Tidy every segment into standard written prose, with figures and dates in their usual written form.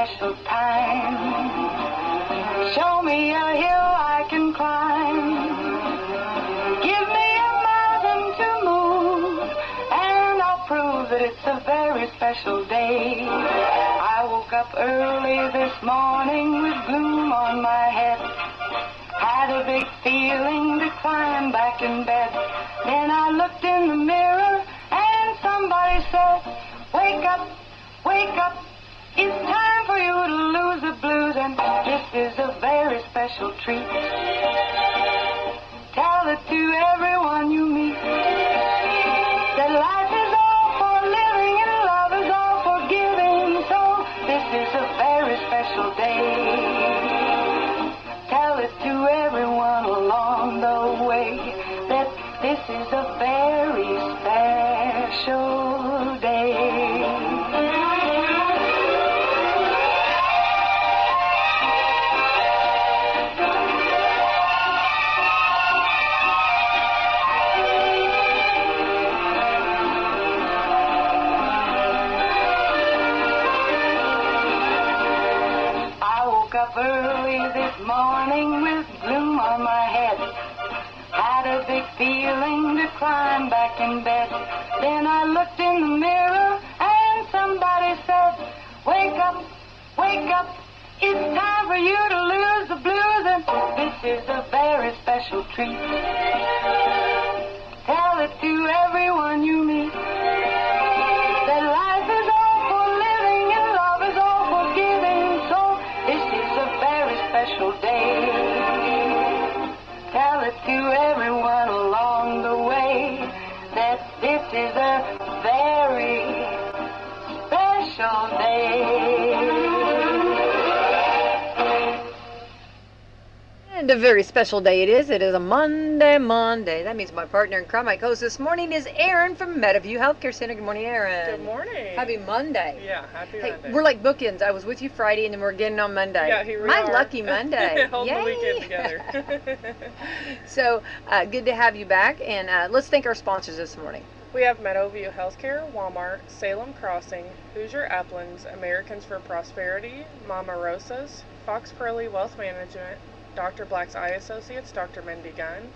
special time. Show me a hill I can climb. Give me a mountain to move, and I'll prove that it's a very special day. I woke up early this morning with gloom on my head. Had a big feeling to climb back in bed. Then I looked in the mirror and somebody said, wake up, wake up. It's time for you to lose the blues, and this is a very special treat. Tell it to everyone you meet that life is all for living and love is all for giving. So this is a very special day. Tell it to everyone along the way that this is a very special day. Up early this morning with gloom on my head. Had a big feeling to climb back in bed. Then I looked in the mirror and somebody said, wake up, wake up. It's time for you to lose the blues, and this is a very special treat. Tell it to everyone you meet that life is all for living and love is all for giving. So this is a very special day. Tell it to everyone along the way that this is a very special day. And a very special day it is. It is a Monday. That means my partner in crime, my host this morning is Aaron from Meadowview Healthcare Center. Good morning, Aaron. Good morning. Happy Monday. Yeah, happy Monday. We're like bookends. I was with you Friday and then we're getting on Monday. Yeah, here we my are. Lucky Monday. Holding the weekend together. So, good to have you back. And let's thank our sponsors this morning. We have Meadowview Healthcare, Walmart, Salem Crossing, Hoosier Uplands, Americans for Prosperity, Mama Rosa's, Fox Crowley Wealth Management, Dr. Black's Eye Associates, Dr. Mindy Gunn,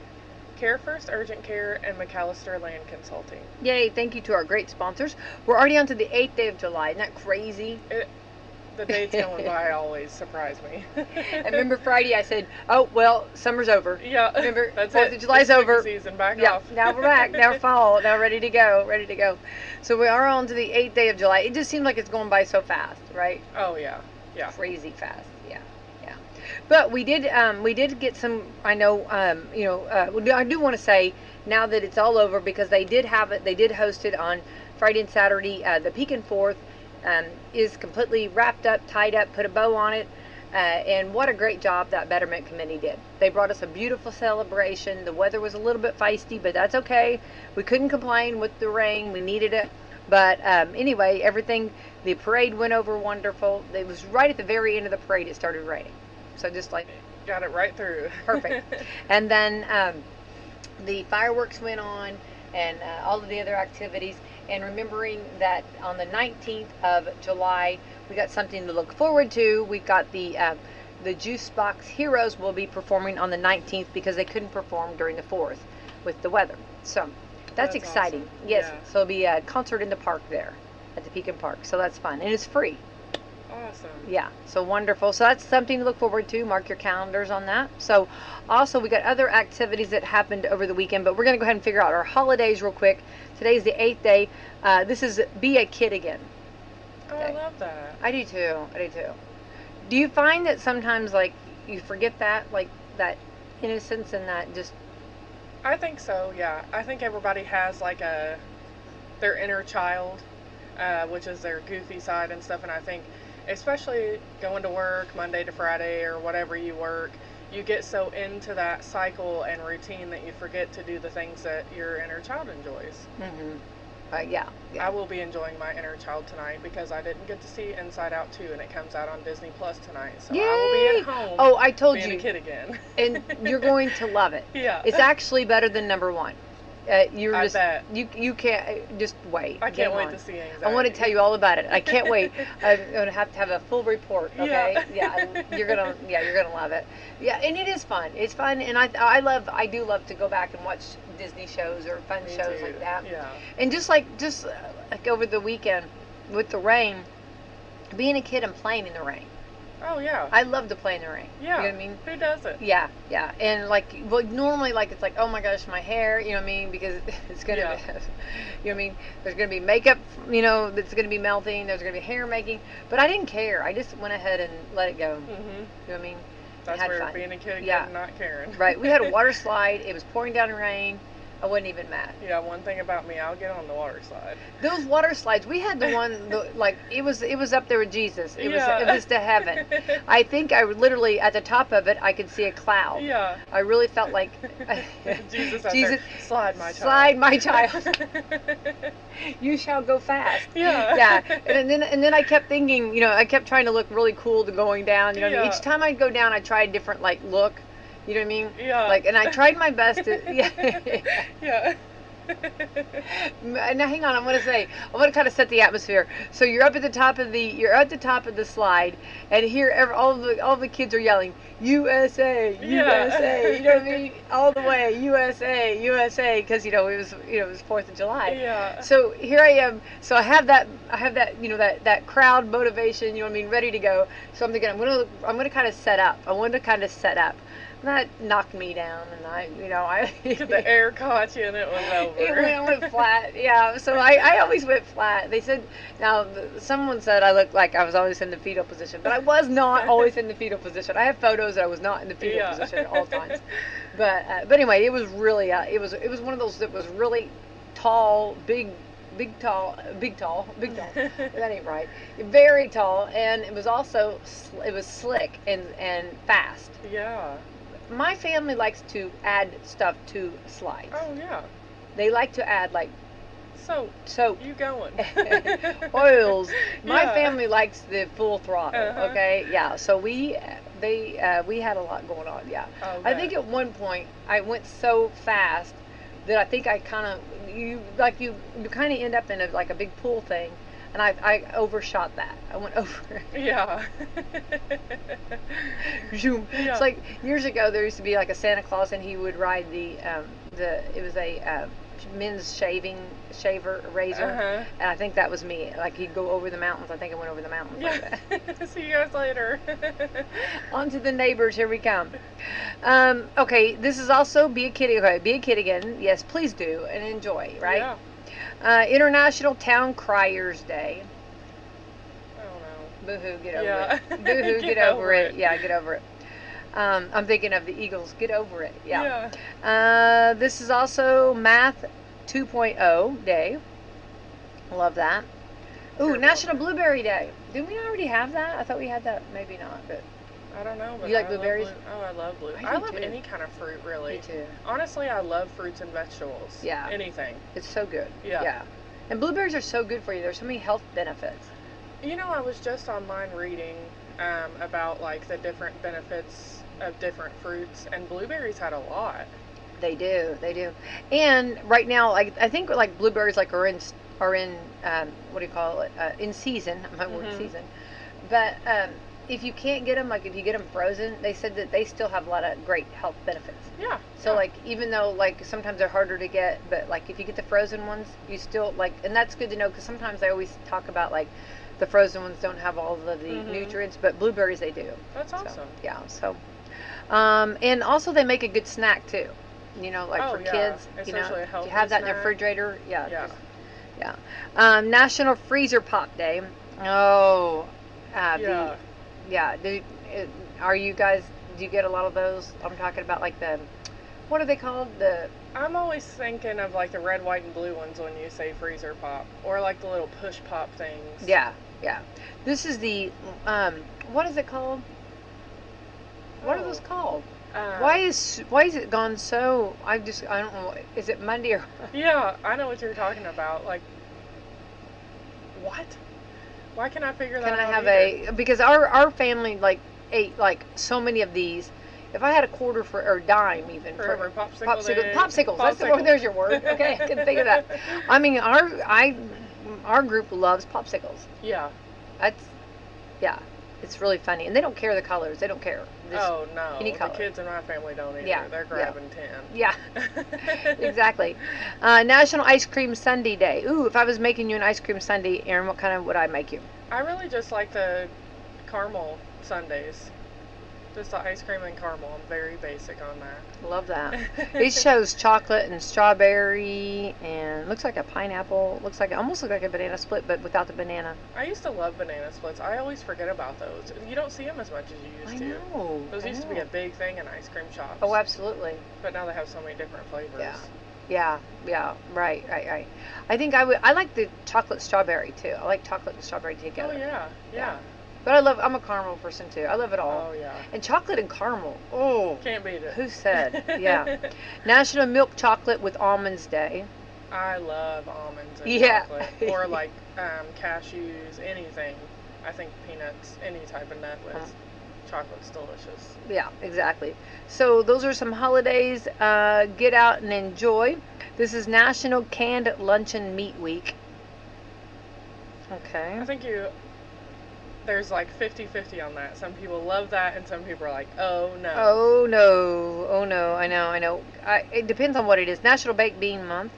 Care First Urgent Care, and McAllister Land Consulting. Yay, thank you to our great sponsors. We're already on to the 8th day of July. Isn't that crazy? The dates going by always surprise me. I remember Friday I said, oh, well, summer's over. Yeah, remember, that's 4th it. of July's over. Season back yeah, off. Now we're back. Now we're fall. Now ready to go. So we are on to the 8th day of July. It just seems like it's going by so fast, right? Oh, yeah. Yeah. Crazy fast. Yeah. But we did get some, I know, I do want to say now that it's all over, because they did host it on Friday and Saturday. The Pekin 4th is completely wrapped up, tied up, put a bow on it. And what a great job that Betterment Committee did. They brought us a beautiful celebration. The weather was a little bit feisty, but that's okay. We couldn't complain with the rain. We needed it. But anyway, the parade went over wonderful. It was right at the very end of the parade it started raining. So just like got it right through. Perfect. And then the fireworks went on, and all of the other activities. And remembering that on the 19th of July, we got something to look forward to. We've got the Juice Box Heroes will be performing on the 19th because they couldn't perform during the 4th with the weather. So that's exciting. Awesome. Yes. Yeah. So it'll be a concert in the park there at the Pekin Park. So that's fun. And it's free. Awesome. Yeah, so wonderful. So that's something to look forward to. Mark your calendars on that. So also we got other activities that happened over the weekend, but we're going to go ahead and figure out our holidays real quick. Today's the 8th day. This is Be a Kid Again. Oh, I love that. I do too. Do you find that sometimes, like, you forget that, like, that innocence and that just... I think so, yeah. I think everybody has, like, their inner child, which is their goofy side and stuff, and I think especially going to work Monday to Friday or whatever you work, you get so into that cycle and routine that you forget to do the things that your inner child enjoys. Mm-hmm. Yeah. I will be enjoying my inner child tonight because I didn't get to see Inside Out 2, and it comes out on Disney Plus tonight. So Yay! I will be at home. Oh, I told being you. a kid again. And you're going to love it. Yeah. It's actually better than number one. You're I just bet. you can't just wait. I Game can't wait on. to see anxiety. I want to tell you all about it. I can't wait. I'm gonna have to have a full report. Okay? Yeah. You're gonna love it. Yeah, and it is fun. It's fun, and I do love to go back and watch Disney shows or fun Me shows too. like that. Yeah. And just like over the weekend with the rain, being a kid and playing in the rain. Oh yeah. I love to play in the rain. Yeah. You know what I mean? Who doesn't? Yeah, yeah. And like, well, normally, like, it's like, oh my gosh, my hair, you know what I mean? Because it's going to Yeah. be, you know what I mean? There's going to be makeup, that's going to be melting. There's going to be hair making. But I didn't care. I just went ahead and let it go. Mhm. You know what I mean? That's had where fun. being a kid Yeah. and not caring. Right. We had a water slide. It was pouring down rain. I wasn't even mad. Yeah, one thing about me, I'll get on the water slide. Those water slides, we had the one, it was up there with Jesus. It Yeah. was to heaven. I think I literally, at the top of it, I could see a cloud. Yeah. I really felt like Jesus out Jesus, there. Slide my child. slide my child. You shall go fast. Yeah. Yeah. And then I kept thinking, I kept trying to look really cool to going down. You know what I mean? Yeah. Each time I'd go down, I tried a different look. You know what I mean? Yeah. And I tried my best to. Yeah. Yeah. Now hang on, I want to kind of set the atmosphere. So you're at the top of the slide, and here all the kids are yelling USA, USA. You know what I mean? All the way USA, USA, because it was 4th of July. Yeah. So here I am. So I have that that crowd motivation. You know what I mean? Ready to go. So I'm thinking I'm gonna kind of set up. I wanted to kind of set up. And that knocked me down, and I The air caught you and it was over. It went flat, yeah. So I always went flat. They said, someone said I looked like I was always in the fetal position, but I was not always in the fetal position. I have photos that I was not in the fetal position at all times. But anyway, it was really, it was one of those that was really tall, big tall. That ain't right. Very tall, and it was also, it was slick and fast. Yeah. My family likes to add stuff to slides. Oh yeah. They like to add soap, You going? oils. My Yeah. family likes the full throttle. Uh-huh. Okay, yeah. So we had a lot going on. Yeah. Oh, I think at one point I went so fast that I think I kind of you kind of end up in a big pool thing. And I overshot that. I went over. Yeah. Zoom. Yeah. It's like years ago there used to be like a Santa Claus, and he would ride it was a men's shaver razor, Uh-huh. and I think that was me. Like he'd go over the mountains. I think I went over the mountains like that. Yeah. See you guys later. On to the neighbors. Here we come. Okay, this is also be a kid. Okay, be a kid again. Yes, please do and enjoy. Right. Yeah. International Town Criers Day. Oh no. Boo-hoo, get over Yeah. it. Boo-hoo, get over it. Yeah, get over it. I'm thinking of the Eagles. Get over it. Yeah. This is also Math 2.0 Day. Love that. Ooh, National Blueberry Day. Didn't we already have that? I thought we had that. Maybe not, but I don't know. But You like I love blueberries? I love blue. I do I love too. any kind of fruit, really. me too. Honestly, I love fruits and vegetables. Yeah. Anything. It's so good. Yeah. Yeah. And blueberries are so good for you. There's so many health benefits. I was just online reading about the different benefits of different fruits, and blueberries had a lot. They do. And right now, I think blueberries are in what do you call it? In season. My word, Mhm. season. But if you can't get them, if you get them frozen, they said that they still have a lot of great health benefits. Yeah. So yeah. even though sometimes they're harder to get, but if you get the frozen ones, you still and that's good to know, because sometimes I always talk about the frozen ones don't have all of the Mhm. nutrients, but blueberries they do. That's awesome. So, yeah. So, and also they make a good snack too. For yeah. kids. Especially a to healthy have that in the snack. refrigerator. Yeah. Yeah. Yeah. National Freezer Pop Day. Oh. Yeah. Yeah. Are you guys? Do you get a lot of those? I'm talking about what are they called? I'm always thinking of the red, white, and blue ones when you say freezer pop, or the little push pop things. Yeah. This is the what is it called? What are those called? Why is it gone so? I don't know. Is it Monday or? Yeah, I know what you're talking about. What? Why can't I figure that Can I out? have either? because our family ate so many of these, if I had a quarter for or dime even For every popsicle day. popsicles. That's the word. There's your word. Okay, I can think of that. I mean, our group loves popsicles. Yeah. Yeah, it's really funny, and they don't care the colors. They don't care. Just Oh no, any color. the kids in my family don't either. Yeah, They're grabbing 10. Yeah, exactly. National Ice Cream Sundae Day. Ooh, if I was making you an ice cream sundae, Erin, what kind of would I make you? I really just like the caramel sundaes. Just the ice cream and caramel. I'm very basic on that. Love that. It shows chocolate and strawberry and looks like a pineapple. Almost looks like a banana split, but without the banana. I used to love banana splits. I always forget about those. You don't see them as much as you used to. know. Those used to be a big thing in ice cream shops. Oh, absolutely. But now they have so many different flavors. Yeah. Right. I think I like the chocolate strawberry too. I like chocolate and strawberry together. Oh yeah. But I'm a caramel person too. I love it all. Oh yeah. And chocolate and caramel. Oh. Can't beat it. Who said? Yeah. National Milk Chocolate with Almonds Day. I love almonds and Yeah. chocolate. Or like cashews, anything. I think peanuts, any type of nut with chocolate's delicious. Yeah, exactly. So those are some holidays. Get out and enjoy. This is National Canned Luncheon Meat Week. Okay. I think there's like 50-50 on that. Some people love that and some people are like, oh no. Oh no. I know. It depends on what it is. National Baked Bean Month.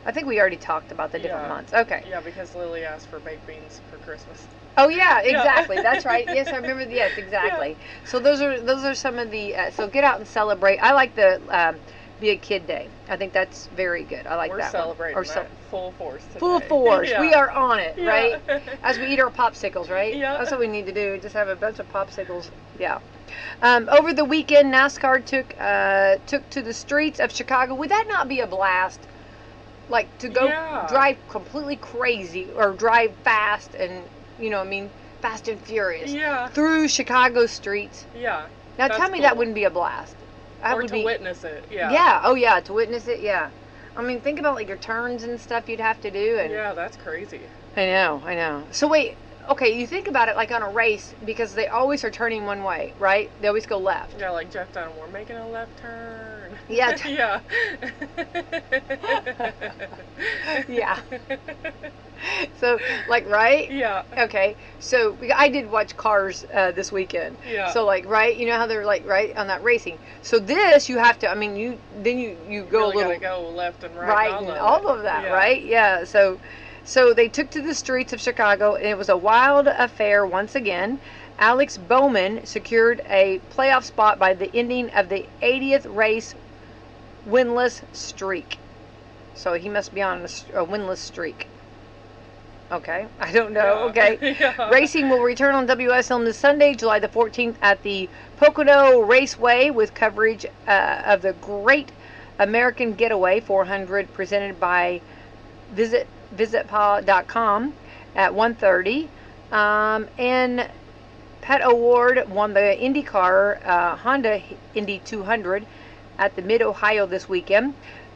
I think we already talked about the different months. Okay. Yeah, because Lily asked for baked beans for Christmas. Oh yeah, exactly. That's right. Yes, I remember. Yes, exactly. Yeah. So those are some of the. So get out and celebrate. I like the Be a Kid Day. I think that's very good. I like We're that. Celebrating that full force today. Full force. Yeah. We are on it, Yeah. right? As we eat our popsicles, right? Yeah. That's what we need to do. Just have a bunch of popsicles. Yeah. Over the weekend, NASCAR took to the streets of Chicago. Would that not be a blast? Like to go drive completely crazy or drive fast and fast and furious through Chicago streets. Yeah. Now tell me that wouldn't be a blast. Or to witness it. Yeah. Yeah. Oh yeah, to witness it. Yeah. I mean, think about like your turns and stuff you'd have to do. And yeah, that's crazy. I know. So wait. Okay, you think about it like on a race because they always are turning one way, right? They always go left. Yeah, like Jeff Dunham, we're making a left turn. Yeah. Yeah. Yeah. So, like, right? Yeah. Okay. So, I did watch Cars this weekend. Yeah. So, like, right? You know how they're, like, right on that racing. So, this, you have to, I mean, you go really a little. Gotta go left and right. Right, and all of that, right? Yeah. So they took to the streets of Chicago, and it was a wild affair once again. Alex Bowman secured a playoff spot by the ending of the 80th race winless streak. So he must be on a winless streak. Okay, I don't know. Yeah. Okay. Yeah. Racing will return on WSLM this Sunday, July the 14th at the Pocono Raceway with coverage of the Great American Getaway 400 presented by visitpa.com at 1:30. And Pet Award won the IndyCar Honda Indy 200 at the Mid-Ohio this weekend.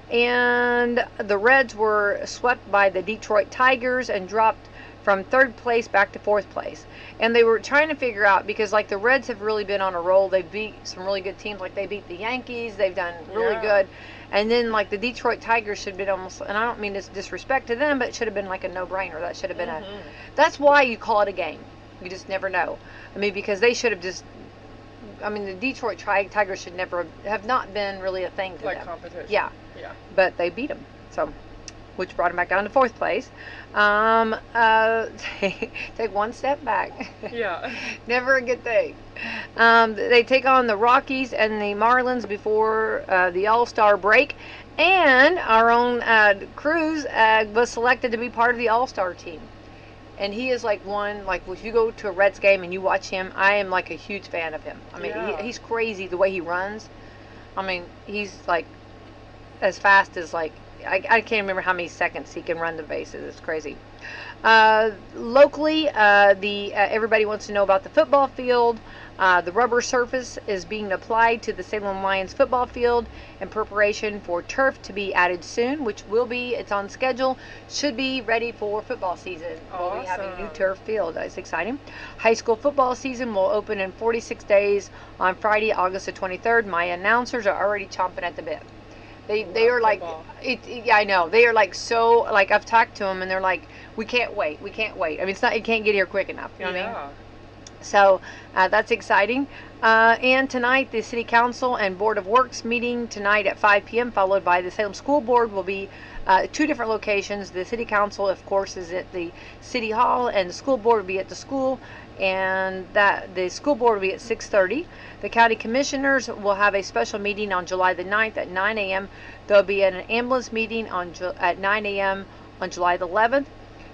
And the Reds were swept by the Detroit Tigers and dropped from third place back to fourth place. And they were trying to figure out, because like the Reds have really been on a roll. They've beat some really good teams. Like they beat the Yankees. They've done really good. And then like the Detroit Tigers should have been almost, and I don't mean this disrespect to them, but it should have been like a no-brainer. That should have been that's why you call it a game. You just never know. I mean, because they should have just, I mean, the Detroit Tigers should never have not been really a thing to them. Like competition. Yeah. Yeah. But they beat them. So, which brought them back down to fourth place. Take one step back. Yeah. Never a good thing. They take on the Rockies and the Marlins before the All-Star break. And our own Cruz was selected to be part of the All-Star team. And he is like one, like if you go to a Reds game and you watch him, I am like a huge fan of him. I mean, he's crazy the way he runs. I mean, he's like as fast as like, I can't remember how many seconds he can run the bases. It's crazy. Locally, everybody wants to know about the football field. The rubber surface is being applied to the Salem Lions football field in preparation for turf to be added soon, which it's on schedule, should be ready for football season. We'll be having a new turf field. That's exciting. High school football season will open in 46 days on Friday, August the 23rd. My announcers are already chomping at the bit. They are like, yeah, I know. They are like so, like I've talked to them and they're like, we can't wait. I mean, it can't get here quick enough. You know what I mean? So that's exciting. And tonight, the City Council and Board of Works meeting tonight at 5 p.m., followed by the Salem School Board, will be two different locations. The City Council, of course, is at the City Hall, and the School Board will be at the school, and the School Board will be at 6:30. The County Commissioners will have a special meeting on July the 9th at 9 a.m. There will be an ambulance meeting at 9 a.m. on July the 11th.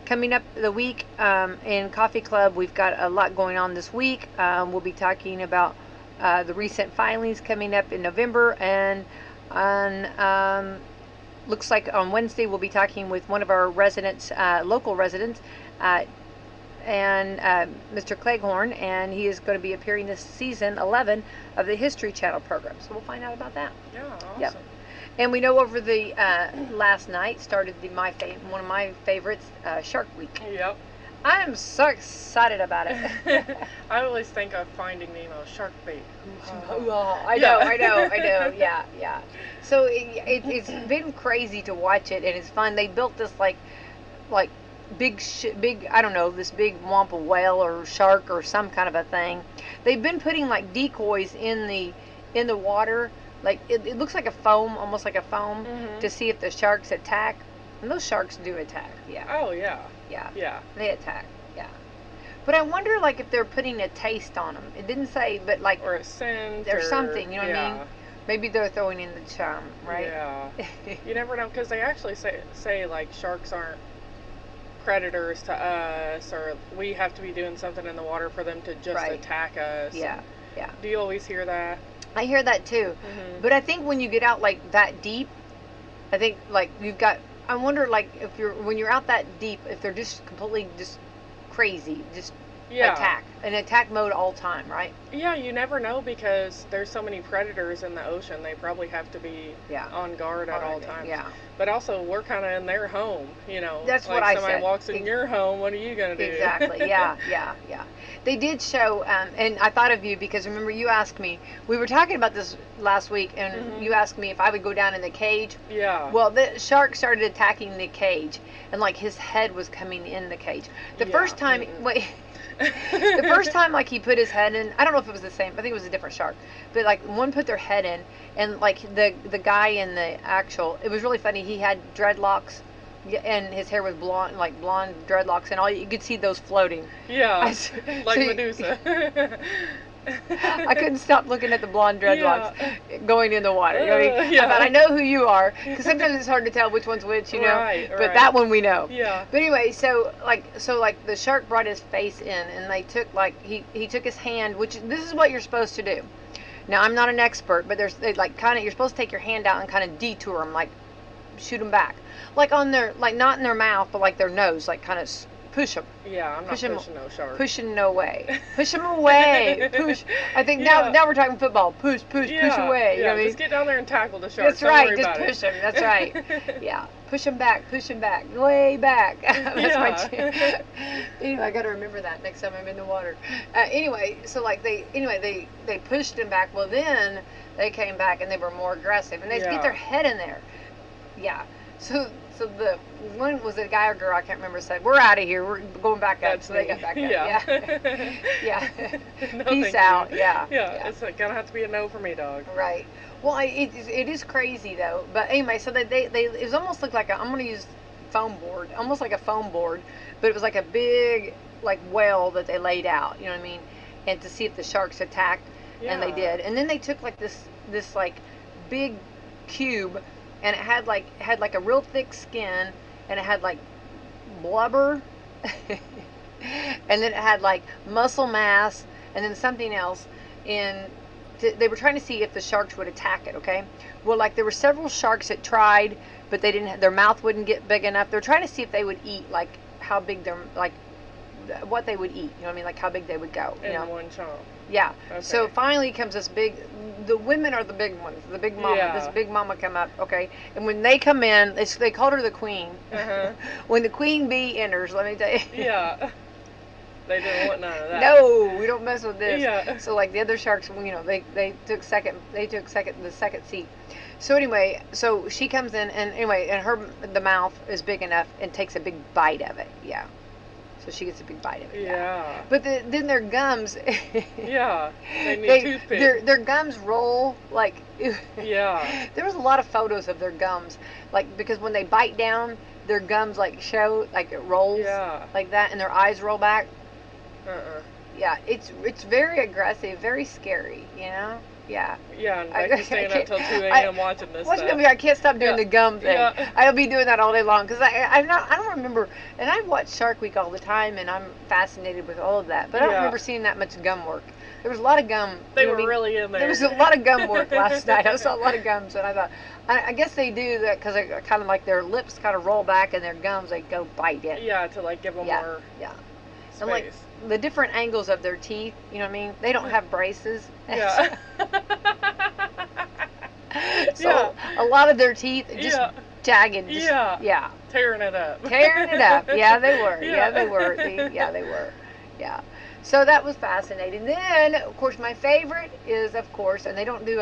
Coming up the week in Coffee Club, we've got a lot going on this week. We'll be talking about the recent filings coming up in November, and on looks like on Wednesday we'll be talking with one of our residents, local residents, and Mr. Cleghorn, and he is going to be appearing this season 11 of the History Channel program. So we'll find out about that. Yeah, awesome. Yep. And we know over the last night started one of my favorites, Shark Week. Yep. I'm so excited about it. I always think of Finding Nemo, shark bait. I know. Yeah. So it's been crazy to watch it, and it's fun. They built this like big, I don't know, this big wampa whale or shark or some kind of a thing. They've been putting like decoys in the water. Like it looks like a foam, almost like a foam, to see if the sharks attack. And those sharks do attack, yeah. Oh, yeah. Yeah. They attack, yeah. But I wonder, like, if they're putting a taste on them. It didn't say, but like, or a scent, or something. You know what I mean? Maybe they're throwing in the charm, right? Yeah. You never know, because they actually say like sharks aren't predators to us, or we have to be doing something in the water for them to just attack us. Yeah. Do you always hear that? I hear that too, but I think when you get out like that deep, I think like I wonder like when you're out that deep, if they're just completely just crazy, just attack mode all time, right? Yeah, you never know, because there's so many predators in the ocean. They probably have to be on guard at all times. Yeah. But also, we're kind of in their home, you know. That's like what I said. Somebody walks in your home, what are you going to do? Exactly. Yeah. They did show, and I thought of you because remember you asked me, we were talking about this last week, and you asked me if I would go down in the cage. Yeah. Well, the shark started attacking the cage, and like his head was coming in the cage. The first time, the first time like he put his head in, I don't know if it was the same, I think it was a different shark, but like one put their head in, and like the guy in the actual, it was really funny, he had dreadlocks, and his hair was blonde dreadlocks, and all you could see those floating. Yeah, like Medusa. I couldn't stop looking at the blonde dreadlocks going in the water. You know what I mean? I thought, I know who you are, because sometimes it's hard to tell which one's which, you know. Right. But that one we know. Yeah. But anyway, so the shark brought his face in, and they took he took his hand, which this is what you're supposed to do. Now I'm not an expert, but you're supposed to take your hand out and kind of detour them, like shoot them back, like on their not in their mouth, but like their nose, like kind of push them. Yeah, I'm not pushing no shark. Pushing no way. Push them away. Push. I think now we're talking football. Push away. You know what I mean? Just get down there and tackle the shark. That's right. Just push them. That's right. Yeah. Push them back. Way back. That's my chance. Anyway, I got to remember that next time I'm in the water. Anyway, so like they pushed them back. Well, then they came back and they were more aggressive, and they get their head in there. Yeah. So the one was a guy or girl, I can't remember, said, "We're out of here. We're going back up." So they got back up. Yeah. No, peace out. Yeah. It's gonna have to be a no for me, dog. Right. Well, it is crazy though. But anyway, so they it was almost looked like I'm gonna use foam board, almost like a foam board, but it was like a big like well that they laid out. You know what I mean? And to see if the sharks attacked, and they did. And then they took like this like big cube. And it had like a real thick skin, and it had like blubber, and then it had like muscle mass, and then something else. And they were trying to see if the sharks would attack it. Okay, well, like there were several sharks that tried, but they didn't. Their mouth wouldn't get big enough. They're trying to see if they would eat like how big they're like, what they would eat. You know what I mean? Like how big they would go. You In know? one chunk. Yeah. Okay. So finally comes this big. The women are the big ones. The big mama. Yeah. This big mama come up. Okay. And when they come in, they called her the queen. Uh-huh. When the queen bee enters, let me tell you. Yeah. They didn't want none of that. No, we don't mess with this. Yeah. So like the other sharks, you know, they took second. They took the second seat. So anyway, so she comes in and the mouth is big enough and takes a big bite of it. Yeah. So she gets a big bite of it. Yeah. But then their gums. Yeah. They need toothpick. Their gums roll like. Yeah. There was a lot of photos of their gums, like because when they bite down, their gums like show, like it rolls. Yeah. Like that, and their eyes roll back. Yeah, it's very aggressive, very scary, you know? Yeah. Yeah, and Becky's staying up till 2 a.m. watching this stuff. I can't stop doing the gum thing. Yeah. I'll be doing that all day long because I don't remember, and I watch Shark Week all the time, and I'm fascinated with all of that, but I don't remember seeing that much gum work. There was a lot of gum. They were really in there. There was a lot of gum work last night. I saw a lot of gums, and I thought, I guess they do that because they kind of like their lips kind of roll back, and their gums, they go bite in. Yeah, to like give them more space. And like the different angles of their teeth, you know what I mean? They don't have braces. Yeah. So a lot of their teeth just jagged. Just, yeah. Tearing it up. Tearing it up. Yeah, they were. Yeah, they were. They were. Yeah. So that was fascinating. Then, of course, my favorite is, of course, and they don't do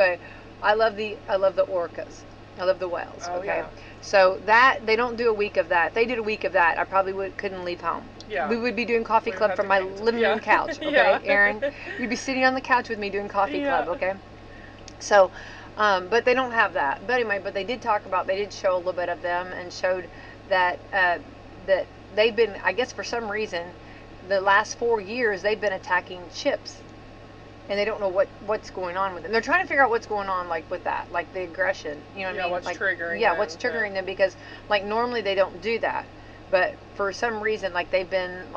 I love the orcas. I love the whales. Oh, okay. yeah. So that they don't do a week of that. If they did a week of that, I probably couldn't leave home. Yeah. We would be doing coffee club from my living room couch. Okay, Aaron, you'd be sitting on the couch with me doing coffee club. Okay. So, but they don't have that. But anyway, they did show a little bit of them and showed that that they've been, I guess for some reason, the last 4 years they've been attacking ships. And they don't know what's going on with them. They're trying to figure out what's going on, like with that, like the aggression. You know what I mean? What's like, triggering? Yeah, what's triggering them? Because like normally they don't do that, but for some reason, like they've been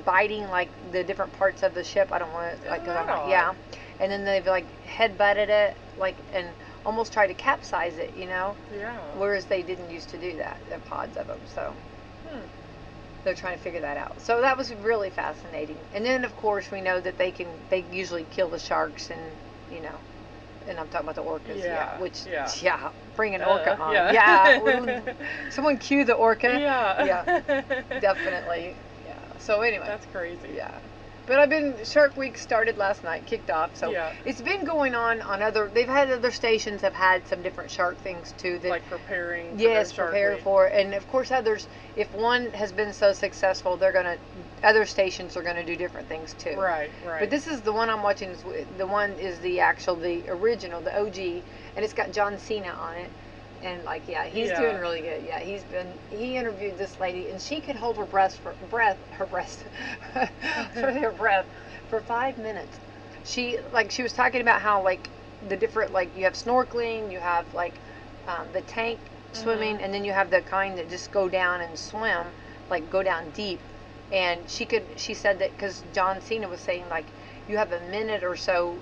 biting like the different parts of the ship. I don't want to like, and then they've like head-butted it, like and almost tried to capsize it. You know? Yeah. Whereas they didn't used to do that. The pods of them, so. They're trying to figure that out. So that was really fascinating. And then of course we know that they usually kill the sharks and, you know, and I'm talking about the orcas, bring an orca on. Yeah. Someone cue the orca. Yeah. Definitely. Yeah. So anyway. That's crazy. Yeah. But Shark Week started last night, kicked off. So it's been going on they've had other stations have had some different shark things too. Like preparing. Yes, prepare for it. And of course others, if one has been so successful, other stations are going to do different things too. Right. But this is the one I'm watching, the original, the OG, and it's got John Cena on it. And like, he's doing really good. Yeah, he interviewed this lady, and she could hold her breath for 5 minutes. She was talking about how like the different, like you have snorkeling, you have like the tank swimming, and then you have the kind that just go down and swim, like go down deep. And she said that because John Cena was saying like you have a minute or so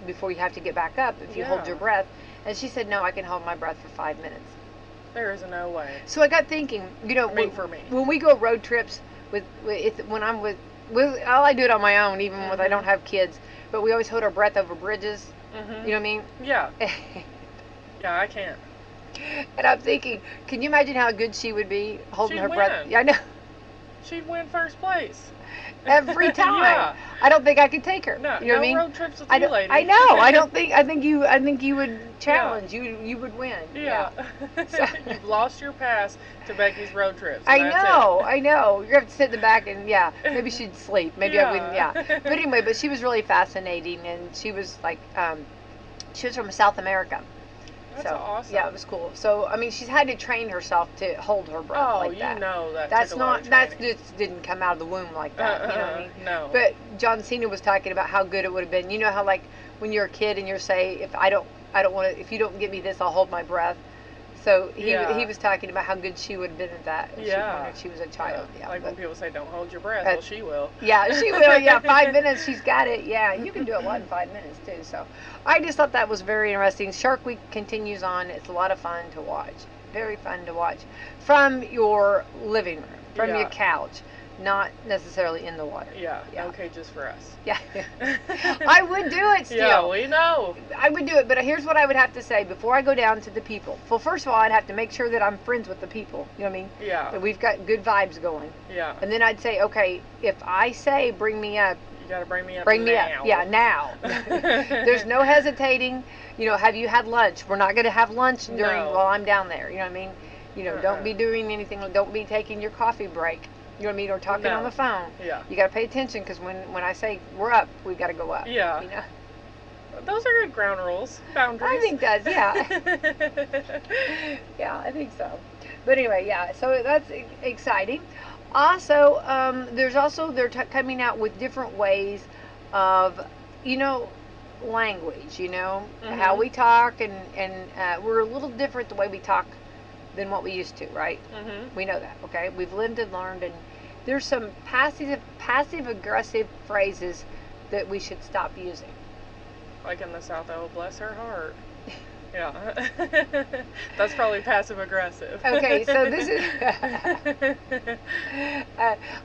before you have to get back up if you hold your breath. And she said, no, I can hold my breath for 5 minutes. There is no way. So I got thinking, you know, when we go road trips when I'm with I do it on my own, even when I don't have kids, but we always hold our breath over bridges. You know what I mean? Yeah. Yeah, I can't. And I'm thinking, can you imagine how good she would be holding her breath? Yeah, I know. She'd win first place. Every time. Yeah. I don't think I could take her. No, you know what I mean? road trips with you, lady. I know. I think you would challenge. You would win. Yeah. So. You've lost your pass to Becky's road trips. I know. You're gonna have to sit in the back and maybe she'd sleep. Maybe I wouldn't. Yeah. But anyway, but she was really fascinating, and she was like, she was from South America. That's awesome. Yeah, it was cool. So I mean, she's had to train herself to hold her breath like that. Oh, you know that. That just didn't come out of the womb like that. You know what I mean? No. But John Cena was talking about how good it would have been. You know how like when you're a kid and you're say, if I don't want to, if you don't give me this, I'll hold my breath. So he was talking about how good she would have been at that. When she was a child. Yeah. Like when people say, "Don't hold your breath," well, she will. Yeah, she will. Yeah, 5 minutes, she's got it. Yeah, you can do a lot in 5 minutes too. So, I just thought that was very interesting. Shark Week continues on. It's a lot of fun to watch. Very fun to watch from your living room. from Yeah. your couch, not necessarily in the water. Yeah. Yeah. Okay, just for us. Yeah. I would do it still. Yeah, we know. I would do it, but here's what I would have to say before I go down to the people. Well, first of all, I'd have to make sure that I'm friends with the people. You know what I mean? Yeah. That we've got good vibes going. Yeah. And then I'd say, okay, if I say bring me up, You gotta bring me up. bring me now. up. Yeah, now. There's no hesitating. You know, have you had lunch? We're not going to have lunch during No. while I'm down there. You know what I mean? You know, don't be doing anything. Don't be taking your coffee break. You know what I mean? Or talking No. on the phone. Yeah. You got to pay attention because when I say we're up, we've got to go up. Yeah. You know? Those are good ground rules, boundaries. I think that's, yeah. Yeah, I think so. But anyway, yeah, so that's exciting. Also, they're coming out with different ways of, you know, language, you know, how we talk, and we're a little different the way we talk than what we used to, right? We know that, okay? We've lived and learned, and there's some passive-aggressive phrases that we should stop using. Like in the South, oh, bless her heart. Yeah. That's probably passive aggressive. Okay, so this is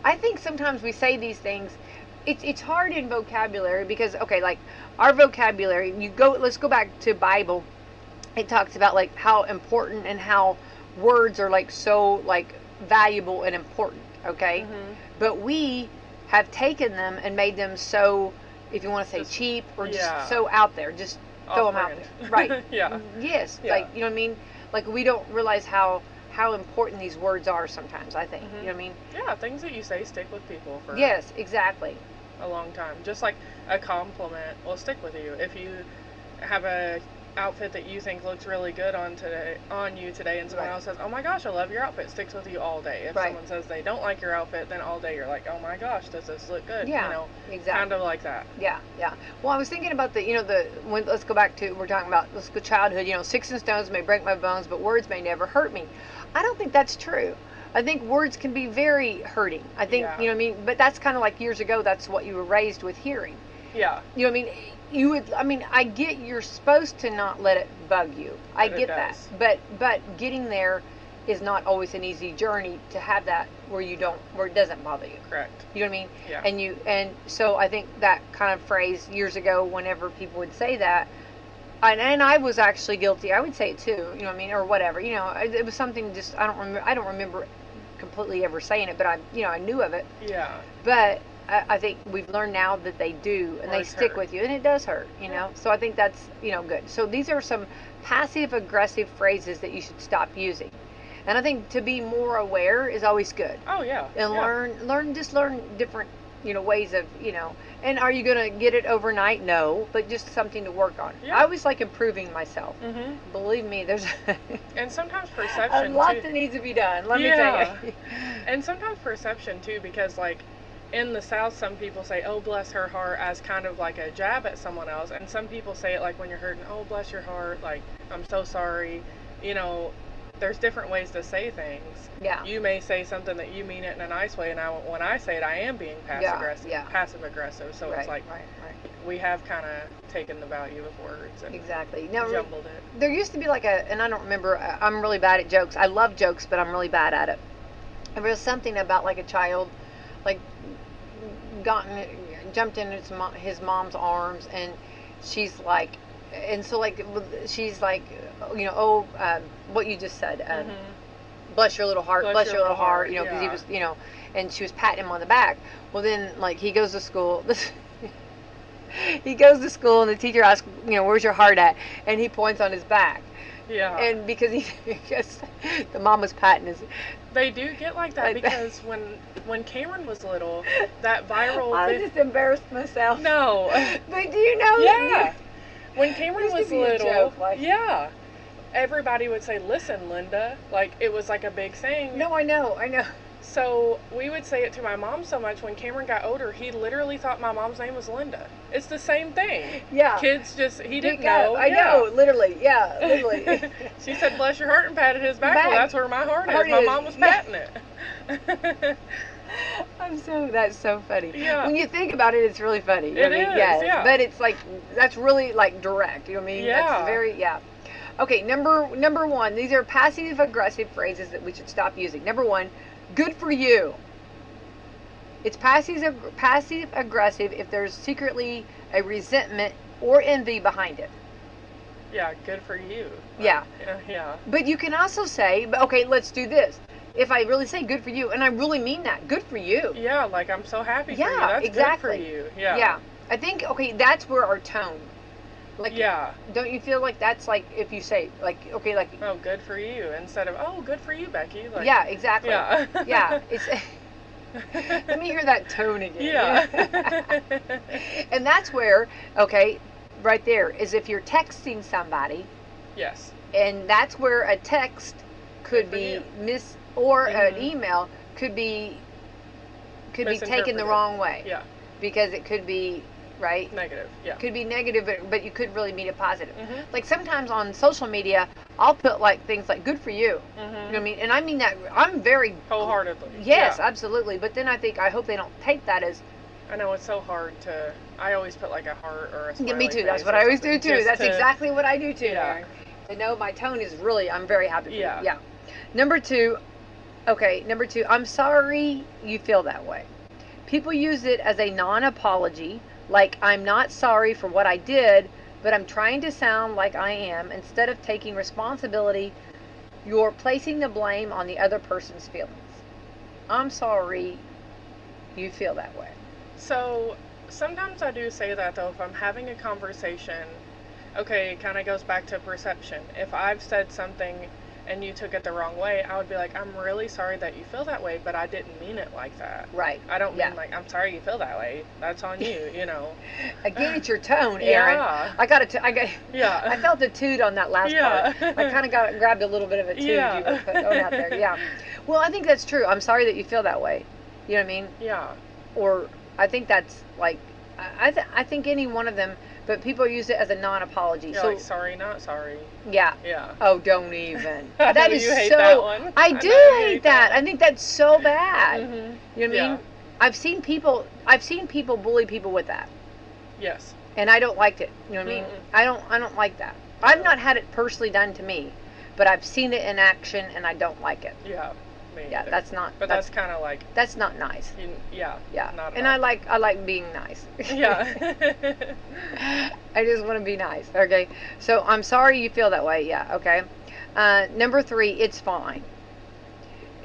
I think sometimes we say these things, it's hard in vocabulary because, okay, like our vocabulary, let's go back to Bible. It talks about like how important and how words are like so like valuable and important, okay? But we have taken them and made them so, if you want to say Just- cheap or yeah. just so out there, just throw them out Off-brand. there. Right. Yeah. Yes. Yeah. Like, you know what I mean? Like we don't realize how important these words are sometimes, I think. You know what I mean? Yeah, things that you say stick with people for Yes, exactly. a long time. Just like a compliment will stick with you. If you have a outfit that you think looks really good on you today, and someone Right. else says, "Oh my gosh, I love your outfit," it sticks with you all day. If Right. someone says they don't like your outfit, then all day you're like, "Oh my gosh, does this look good?" Yeah, You know, exactly. kind of like that. Yeah, yeah. Well, I was thinking about let's go back to, we're talking about, let's go childhood, you know, sticks and stones may break my bones, but words may never hurt me. I don't think that's true. I think words can be very hurting. I think, Yeah. you know what I mean? But that's kind of like years ago, that's what you were raised with hearing. Yeah. You know what I mean? I get you're supposed to not let it bug you. I But it get that. does. But getting there is not always an easy journey to have that where it doesn't bother you. Correct. You know what I mean? Yeah. And so I think that kind of phrase years ago, whenever people would say that, and I was actually guilty. I would say it too. You know what I mean? Or whatever. You know, it was something just I don't remember completely ever saying it, but I knew of it. Yeah. But I think we've learned now that they do, and they Words stick hurt. with you, and it does hurt. You know. So I think that's good. So these are some passive aggressive phrases that you should stop using. And I think to be more aware is always good. Oh yeah. And yeah. learn different, ways of, and are you going to get it overnight? No, but just something to work on. Yeah. I always like improving myself. Mhm. Believe me, there's And sometimes a perception lot too. that needs to be done. Let me Yeah. tell you. And sometimes perception too, because like in the South, some people say, "Oh, bless her heart," as kind of like a jab at someone else, and some people say it like when you're hurting, "Oh, bless your heart," like I'm so sorry. There's different ways to say things. Yeah. You may say something that you mean it in a nice way, and when I say it, I am being passive aggressive. yeah. Passive aggressive. So Right, it's like right. we have kind of taken the value of words and Exactly. Now, jumbled it. there used to be and I don't remember, I'm really bad at jokes. I love jokes, but I'm really bad at it. There was something about like a child, like jumped in his mom's arms, and she's like, what you just said, bless your little heart, bless your little heart, because he yeah. was, and she was patting him on the back. Well, then, like, he goes to school. He goes to school, and the teacher asks, where's your heart at? And he points on his back. Yeah. And because the mom was patting his. They do get like that because when Cameron was little, that viral. I just embarrassed myself. No. But do you know? Yeah. When Cameron Used to was be a little, joke, like- yeah, everybody would say, "Listen, Linda," like it was like a big thing. No, I know. So we would say it to my mom so much. When Cameron got older, he literally thought my mom's name was Linda. It's the same thing. Yeah. Kids he didn't Pick up. know. I yeah. know, literally. Yeah, literally. She said, "Bless your heart," and patted his back. Back. Well, that's where my heart Heart is. My is. mom was Yeah. patting it. That's so funny. Yeah. When you think about it, it's really funny. You know what I mean? is, Yes. yeah. But it's like, that's really like direct. You know what I mean? Yeah. That's very, yeah. Okay, number one, these are passive aggressive phrases that we should stop using. Number one, Good for you. It's passive aggressive if there's secretly a resentment or envy behind it. Yeah, good for you. Yeah. Yeah. But you can also say, okay, let's do this. If I really say good for you, and I really mean that, good for you. Yeah, like I'm so happy for you. Yeah, That's exactly. good for you. Yeah. Yeah. I think, okay, that's where our tone. Like, Yeah. don't you feel like that's like if you say, like, okay, like. Oh, good for you, instead of, oh, good for you, Becky. Like, Yeah, exactly. Yeah. Yeah. It's. Let me hear that tone again. Yeah. And that's where, okay, right there is if you're texting somebody. Yes. And that's where a text could be or an email could be taken the wrong way. Yeah. Because it could be, right? Negative. Yeah. Could be negative, but you could really mean it positive. Mhm. Like sometimes on social media, I'll put like things like "good for you." Mhm. You know what I mean? And I mean that I'm very wholeheartedly. Yes, Yeah. absolutely. But then I hope they don't take that as. I know it's so hard to. I always put like a heart or a smiley Yeah, me too. face That's what or I always do something, too. just That's to- exactly what I do too. Yeah. Aaron. To know my tone is really. I'm very happy. For Yeah. You. Yeah. Number two. Okay. Number two. I'm sorry you feel that way. People use it as a non-apology, like I'm not sorry for what I did, but I'm trying to sound like I am. Instead of taking responsibility, you're placing the blame on the other person's feelings. I'm sorry you feel that way. So sometimes I do say that though, if I'm having a conversation, okay, it kind of goes back to perception. If I've said something and you took it the wrong way, I would be like, I'm really sorry that you feel that way, but I didn't mean it like that. Right. I don't Yeah. mean like, I'm sorry you feel that way. That's on you, you know. Again, it's your tone, Aaron. Yeah. I Yeah. felt a toot on that last Yeah. part. I kind of grabbed a little bit of a toot Yeah. you were throwing out there. Yeah. Well, I think that's true. I'm sorry that you feel that way. You know what I mean? Yeah. Or I think that's like, I think any one of them, but people use it as a non-apology. You're So like, sorry, not sorry. yeah. Yeah. Oh, don't even. I That know is you hate so. that one. I know do you hate that. I think that's so bad. Mhm. You know what I Yeah. mean? I've seen people bully people with that, Yes. and I don't like it. You know what I mean? Mm-mm. I don't like that. I've not had it personally done to me, but I've seen it in action, and I don't like it. Yeah. Me Yeah, either. that's not. But that's kind of like, that's not nice. yeah. Yeah, Not at and all. I like being nice. Yeah. I just want to be nice. Okay, so I'm sorry you feel that way. Yeah. Okay. Number 3, it's fine.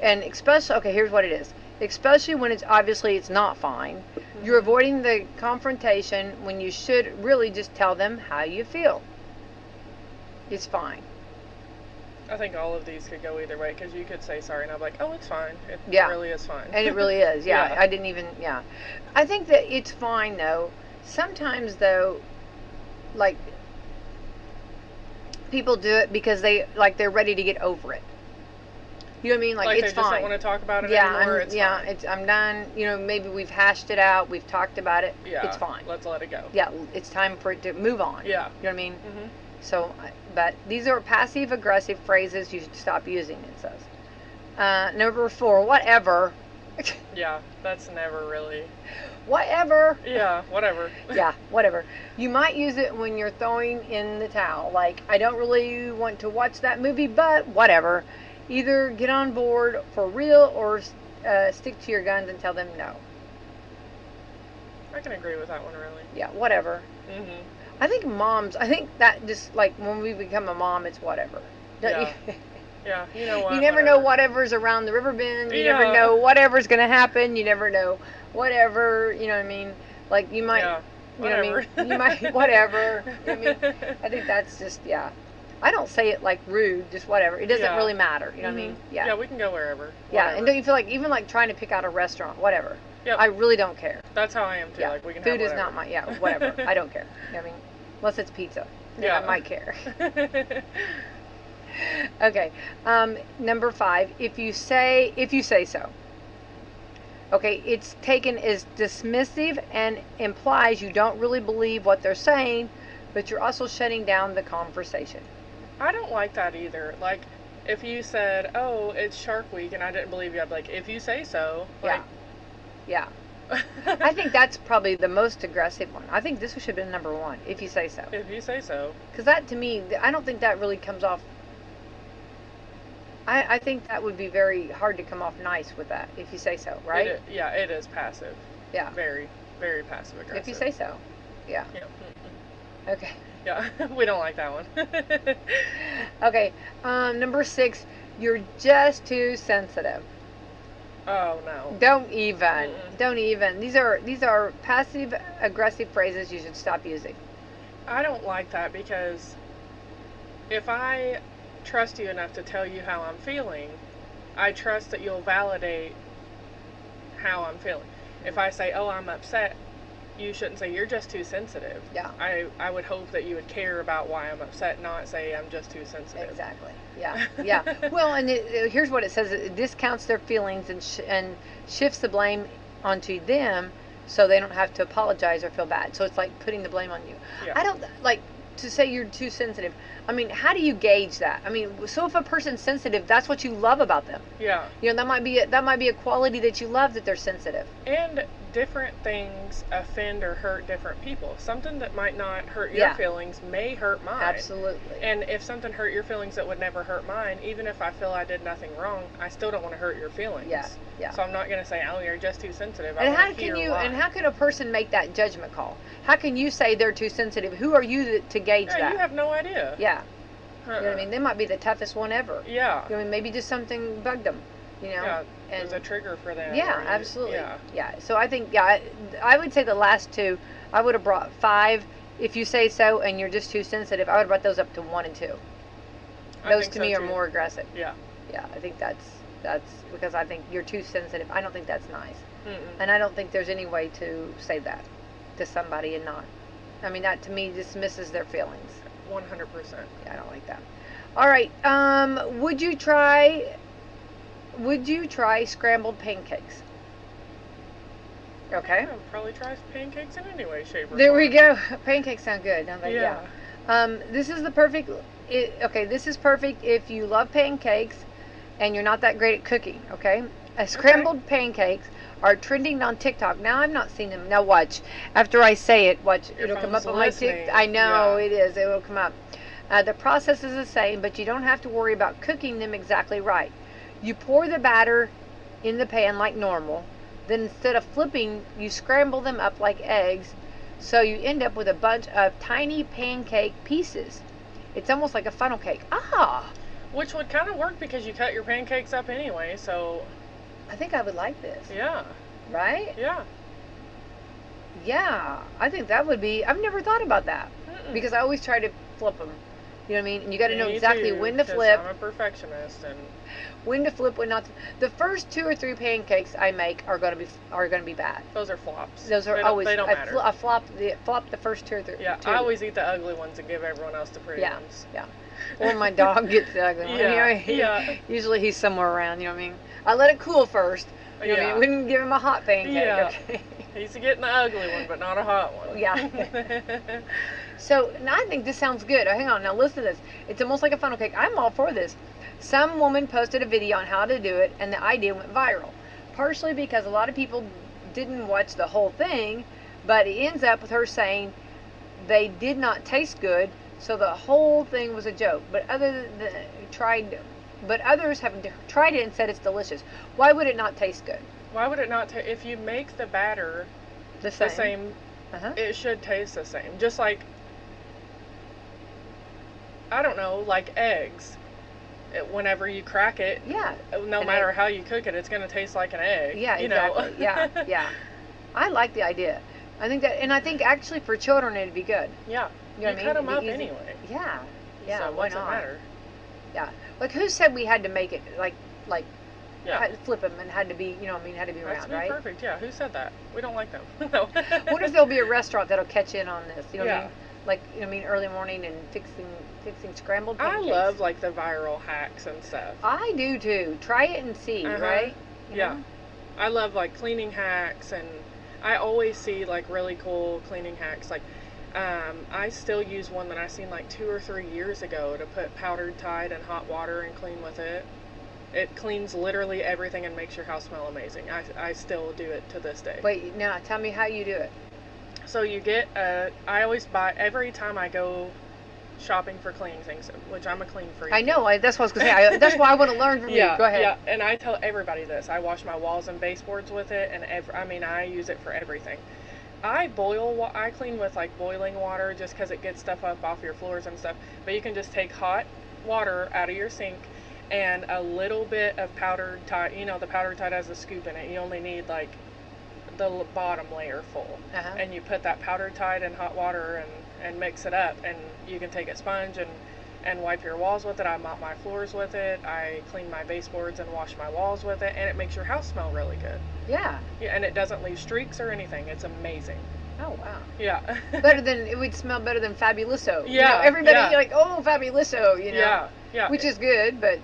And especially, okay, here's what it is. Especially when it's not fine. You're avoiding the confrontation when you should really just tell them how you feel. It's fine. I think all of these could go either way, because you could say sorry and I'm like, oh, it's fine. It Yeah. really is fine. And it really is. Yeah. Yeah. I didn't even. Yeah. I think that it's fine though. Sometimes though, like people do it because they're ready to get over it. You know what I mean? Like they it's just don't fine. want to talk about it Yeah, anymore. It's fine. I'm done. You know, maybe we've hashed it out. We've talked about it. Yeah. It's fine. Let's let it go. Yeah, it's time for it to move on. Yeah. You know what I mean? Mhm. So, but these are passive aggressive phrases you should stop using. It says. Number 4, whatever. Yeah. That's never really. Whatever. Yeah. Whatever. Yeah, whatever. You might use it when you're throwing in the towel. Like, I don't really want to watch that movie, but whatever. Either get on board for real or stick to your guns and tell them no. I can agree with that one, really. Yeah, whatever. Mhm. I think that just like when we become a mom, it's whatever. Don't Yeah. you? Yeah. You know what? You never know whatever's around the river bend. You never Yeah. know whatever's going to happen. You never know whatever, you know what I mean? Like you might, Yeah. you know what I Whatever. mean? You might, whatever. You know what I mean? I think that's just, yeah. I don't say it like rude, just whatever. It doesn't Yeah. really matter. You know what I mean? Mhm. Yeah. Yeah. We can go wherever. Yeah, Whatever. and don't you feel like, even like trying to pick out a restaurant, whatever. Yep. I really don't care. That's how I am too. Yeah. Like we can Food have is not my, yeah, whatever. I don't care. You know what I mean? Unless it's pizza. Then Yeah. I might care. Okay. Number 5, if you say so. Okay, it's taken as dismissive and implies you don't really believe what they're saying, but you're also shutting down the conversation. I don't like that either. Like, if you said, "Oh, it's Shark Week," and I didn't believe you, I'd be like, "If you say so." Like, Yeah. I think that's probably the most aggressive one. I think this should have been number 1, if you say so. If you say so. Because that, to me, I don't think that really comes off. I think that would be very hard to come off nice with that, if you say so, right? It is passive. Yeah. Very, very passive aggressive. If you say so. Yeah. Yeah. Okay. Yeah, we don't like that one. Okay. Number 6, you're just too sensitive. Oh no. Don't even. Mm-mm. Don't even. These are passive aggressive phrases you should stop using. I don't like that because if I trust you enough to tell you how I'm feeling, I trust that you'll validate how I'm feeling. If I say, "Oh, I'm upset," you shouldn't say, "You're just too sensitive." Yeah. I would hope that you would care about why I'm upset, not say, "I'm just too sensitive." Exactly. Yeah. Yeah. Well, and here's what it says: it discounts their feelings and shifts the blame onto them, so they don't have to apologize or feel bad. So it's like putting the blame on you. Yeah. I don't like to say you're too sensitive. I mean, how do you gauge that? I mean, so if a person's sensitive, that's what you love about them. Yeah. You know, that might be a quality that you love, that they're sensitive. And different things offend or hurt different people. Something that might not hurt your feelings may hurt mine. Absolutely. And if something hurt your feelings that would never hurt mine, even if I feel I did nothing wrong, I still don't want to hurt your feelings. Yeah. Yeah. So I'm not going to say, "Oh, you're just too sensitive." And how can a person make that judgment call? How can you say they're too sensitive? Who are you to gauge that? You have no idea. Yeah. You know what I mean? They might be the toughest one ever. Yeah. You know, maybe just something bugged them. You know. Yeah. And it was a trigger for them. Yeah, absolutely. Yeah. Yeah. So I think I would say the last 2. I would have brought 5, if you say so, and you're just too sensitive. I would have brought those up to 1 and 2. Those to me are more aggressive. Yeah. Yeah. I think that's because I think you're too sensitive. I don't think that's nice. Mm-mm. And I don't think there's any way to say that to somebody and not. I mean, that to me dismisses their feelings. 100%. Yeah, I don't like that. All right. Would you try scrambled pancakes? Okay. I would probably try pancakes in any way, shape, or There form. we go. Pancakes sound good, don't they? Yeah. This is the perfect. This is perfect if you love pancakes and you're not that great at cooking. Okay. Scrambled pancakes are trending on TikTok. Now I've not seen them. Now watch. After I say it, watch. Your It'll come phone's up on my listening. TikTok. I know Yeah. it is. It will come up. The process is the same, but you don't have to worry about cooking them exactly right. You pour the batter in the pan like normal. Then instead of flipping, you scramble them up like eggs. So you end up with a bunch of tiny pancake pieces. It's almost like a funnel cake. Which would kind of work because you cut your pancakes up anyway, so... I think I would like this. Yeah. Right? Yeah. Yeah. I think that would be... I've never thought about that. Mm-mm. Because I always try to flip them. You know what I mean? And you got to know Me exactly too, when to 'cause flip. I'm a perfectionist, and... When to flip, when not to. The first 2 or 3 pancakes I make are going to be bad. Those are flops. Those are they always. They don't matter. I flop the first 2 or 3. Yeah, I always eat the ugly ones and give everyone else the pretty ones. Yeah. Or my dog gets the ugly one. Yeah, You know, usually he's somewhere around. You know what I mean? I let it cool first. You know what I mean? I wouldn't give him a hot pancake. Yeah. Okay. He's getting the ugly one, but not a hot one. Yeah. So now I think this sounds good. Hang on, now listen to this. It's almost like a funnel cake. I'm all for this. Some woman posted a video on how to do it, and the idea went viral. Partially because a lot of people didn't watch the whole thing, but it ends up with her saying they did not taste good, so the whole thing was a joke. But others have tried it and said it's delicious. Why would it not taste good? Why would it not if you make the batter The the same. same, it should taste the same. Just like, I don't know, like eggs. Whenever you crack it, Yeah. no An matter egg. how you cook it, it's going to taste like an egg. Yeah, you exactly. know? Yeah. I like the idea. I think actually for children it'd be good. Yeah. You know what I cut mean? them It'd up be easy. anyway. Yeah. Yeah. So why what's not? it matter? Yeah. Like who said we had to make it like Yeah. had to flip them and had to be had to be That's round, be right? perfect. Yeah. Who said that? We don't like them. No. What if there'll be a restaurant that'll catch in on this? You know what I Yeah. mean? Like early morning and fixing scrambled I pancakes. love like the viral hacks and stuff. I do too. Try it and see, right? You Yeah. know? I love like cleaning hacks, and I always see like really cool cleaning hacks. Like, I still use one that I seen like 2 or 3 years ago to put powdered Tide in hot water and clean with it. It cleans literally everything and makes your house smell amazing. I still do it to this day. Wait, now tell me how you do it. So you get I always buy, every time I go shopping for cleaning things, which I'm a clean freak. I know. That's what I was going to say. That's why I want to learn from you. Go ahead. Yeah, and I tell everybody this. I wash my walls and baseboards with it, and I use it for everything. I clean with like boiling water just because it gets stuff up off your floors and stuff. But you can just take hot water out of your sink and a little bit of powdered Tide. You know, the powdered Tide has a scoop in it. You only need like the bottom layer full. And you put that powdered Tide in hot water and mix it up, and you can take a sponge and wipe your walls with it. I mop my floors with it. I clean my baseboards and wash my walls with it, and it makes your house smell really good. Yeah. Yeah, and it doesn't leave streaks or anything. It's amazing. Oh, wow. Yeah. It would smell better than Fabuloso. Yeah. You know, everybody like, oh, Fabuloso, you know. Yeah, yeah. Which is good, but.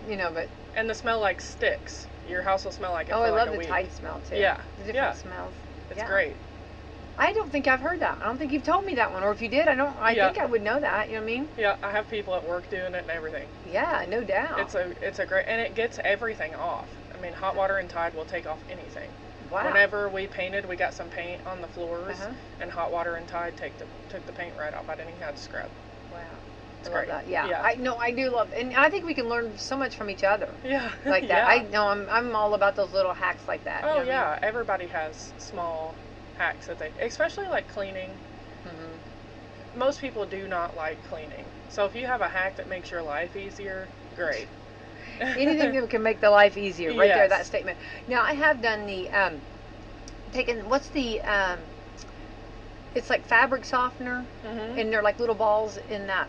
And the smell like sticks. Your house will smell like it for I like love the week. Tide smell, too. Yeah. The different smells. It's great. I don't think I've heard that. I don't think you've told me that one. Or if you did, I think I would know that. You know what I mean? Yeah, I have people at work doing it and everything. Yeah, no doubt. It's a great, and it gets everything off. I mean, hot water and Tide will take off anything. Wow. Whenever we painted, we got some paint on the floors, and hot water and Tide took the paint right off. I didn't even have to scrub. Wow. It's I love great. that. Yeah. I do love it. And I think we can learn so much from each other. Yeah. Like that. I know I'm all about those little hacks like that. Oh, you know yeah. what I mean? Everybody has small hacks that especially like cleaning. Most people do not like cleaning. So if you have a hack that makes your life easier, great. Anything that can make the life easier. Right there, Yes. that statement. Now, I have done the, what's the, it's like fabric softener, and they're like little balls in that,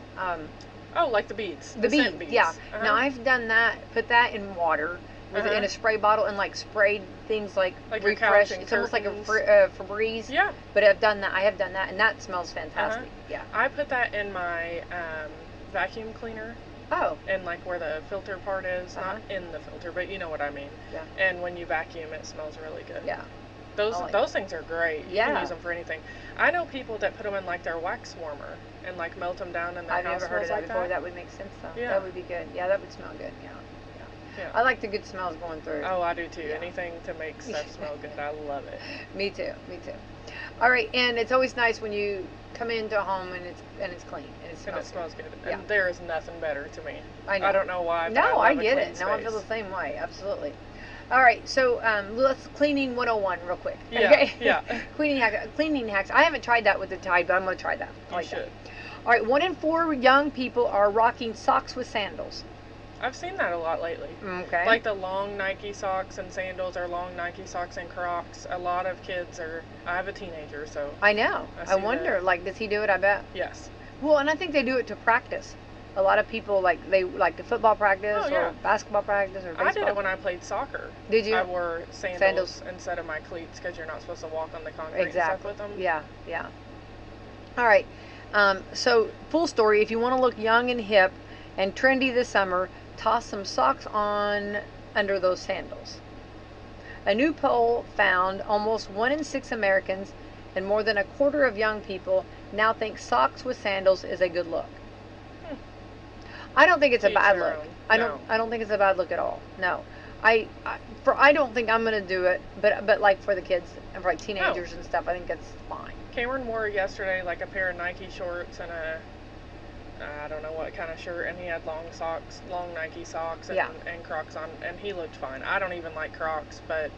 oh, like the beads. The scent beads, yeah. Uh-huh. Now, I've done that, put that in water, in a spray bottle, and like sprayed things like your refresh. couch and It's almost like a curtains. Febreze. Yeah. But I have done that, and that smells fantastic. Yeah. I put that in my vacuum cleaner. Oh. And like where the filter part is, not in the filter, but you know what I mean. Yeah. And when you vacuum, it smells really good. Yeah. Those things are great. You Yeah. can use them for anything. I know people that put them in like their wax warmer and like melt them down and their I've house never heard of smells that like before. That would make sense, though. Yeah. That would be good. Yeah, that would smell good. Yeah. Yeah. I like the good smells going through. Oh, I do too. Yeah. Anything to make stuff smell good, I love it. Me too. All right, and it's always nice when you come into a home and it's clean and it smells, good. Yeah. And there is nothing better to me. I know. I don't know why. But No, I I love a get clean it. No, I feel space. the same way. Absolutely. All right, so let's cleaning 101 real quick. Yeah, Okay. yeah. Cleaning hacks. I haven't tried that with the Tide, but I'm going to try that. You should. That. All right, 1 in 4 young people are rocking socks with sandals. I've seen that a lot lately. Okay. Like the long Nike socks and sandals, or long Nike socks and Crocs. A lot of kids are. I have a teenager, so. I know. I I see wonder, that. like, does he do it? I bet. Yes. Well, and I think they do it to practice. A lot of people they like to football practice or basketball practice or baseball. I did it when I played soccer. Did you? I wore sandals instead of my cleats because you're not supposed to walk on the concrete and stuff with them. Yeah. All right. So, full story. If you want to look young and hip and trendy this summer, toss some socks on under those sandals. A new poll found almost 1 in 6 Americans and more than a quarter of young people now think socks with sandals is a good look. I don't think it's a bad look. I don't think it's a bad look at all. No. I don't think I'm gonna do it, but like for the kids and for like teenagers and stuff, I think that's fine. Cameron wore yesterday like a pair of Nike shorts and I don't know what kind of shirt, and he had long Nike socks and Crocs on, and he looked fine. I don't even like Crocs, but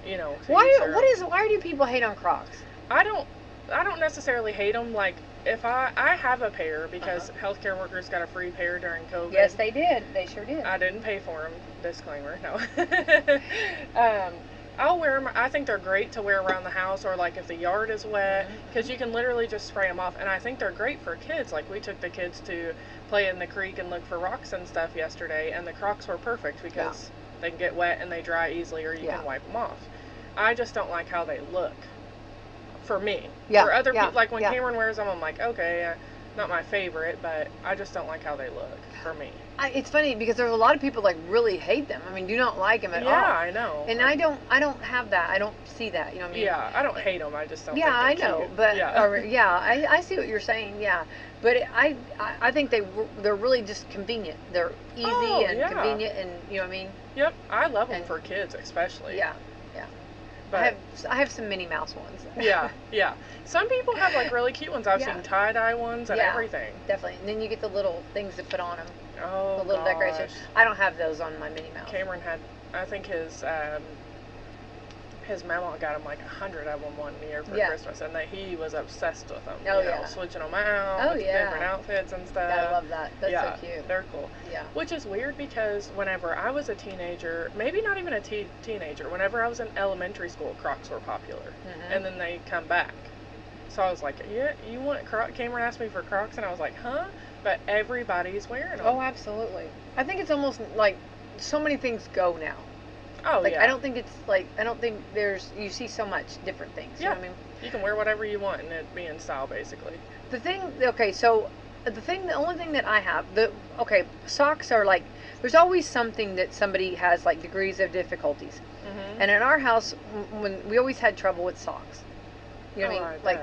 you know. Why do people hate on Crocs? I don't necessarily hate them. Like, if I have a pair because healthcare workers got a free pair during COVID. Yes, they did. They sure did. I didn't pay for them. Disclaimer. No. I'll wear them. I think they're great to wear around the house, or like if the yard is wet, because you can literally just spray them off. And I think they're great for kids. Like, we took the kids to play in the creek and look for rocks and stuff yesterday, and the Crocs were perfect because they can get wet and they dry easily, or you can wipe them off. I just don't like how they look. For me. Yeah. For other people, like when Cameron wears them, I'm like, okay, not my favorite, but I just don't like how they look for me. It's funny because there's a lot of people like really hate them. I mean, do not like them at all. Yeah, I know. And I don't have that. I don't see that. You know what I mean? Yeah, I don't hate them. I just don't. Yeah, I think they're know, cute. but yeah. I see what you're saying. Yeah, but I think they're really just convenient. They're easy and convenient, and you know what I mean. Yep, I love them for kids especially. Yeah. But I have some Minnie Mouse ones. yeah. Some people have like really cute ones. I've seen tie-dye ones and everything. Definitely. And then you get the little things to put on them. Oh, the little decorations. I don't have those on my Minnie Mouse. Cameron had, I think his mama got him like 100 of them one year for Christmas, and he was obsessed with them. Oh, you know, switching them out with different outfits and stuff. I love that. That's so cute. They're cool. Yeah. Which is weird because whenever I was a teenager, maybe not even a teenager, whenever I was in elementary school, Crocs were popular, and then they come back. So I was like, yeah, you want Crocs? Cameron asked me for Crocs, and I was like, huh? But everybody's wearing them. Oh, absolutely. I think it's almost like so many things go now. Oh, like, I don't think you see so much different things. You know what I mean? You can wear whatever you want and it be in style, basically. The only thing that I have, socks are like, there's always something that somebody has like degrees of difficulties. And in our house, when we always had trouble with socks. You know what I mean? Like,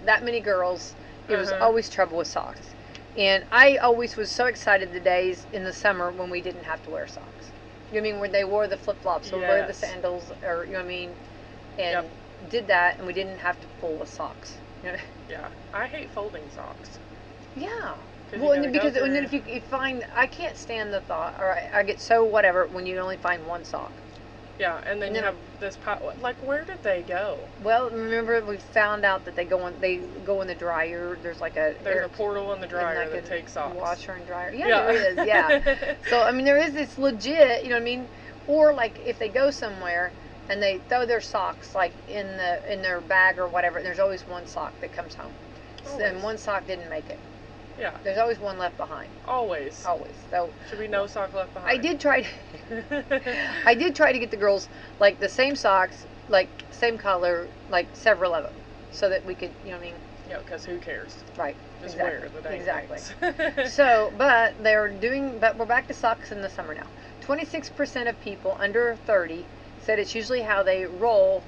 that many girls, it was always trouble with socks. And I always was so excited the days in the summer when we didn't have to wear socks. You know what I mean? When they wore the flip-flops or wear the sandals, or, you know what I mean? And did that, and we didn't have to pull with socks. You know? Yeah. I hate folding socks. Yeah. Well, and then if you find, I can't stand the thought, or I get so whatever when you only find one sock. Yeah, and then you have this pile. Like, where did they go? Well, remember we found out that they go in the dryer. There's like a portal in the dryer that takes socks. Washer and dryer. Yeah, there is. Yeah. So I mean, there is. It's legit. You know what I mean? Or like if they go somewhere and they throw their socks like in their bag or whatever, there's always one sock that comes home. And one sock didn't make it. Yeah. There's always one left behind. Always. So should be no sock left behind. I did try to get the girls like the same socks, like same color, like several of them, so that we could, you know what I mean? Yeah, because who cares? Right. Just wear the dang things. So, but we're back to socks in the summer now. 26% of people under 30 said it's usually how they roll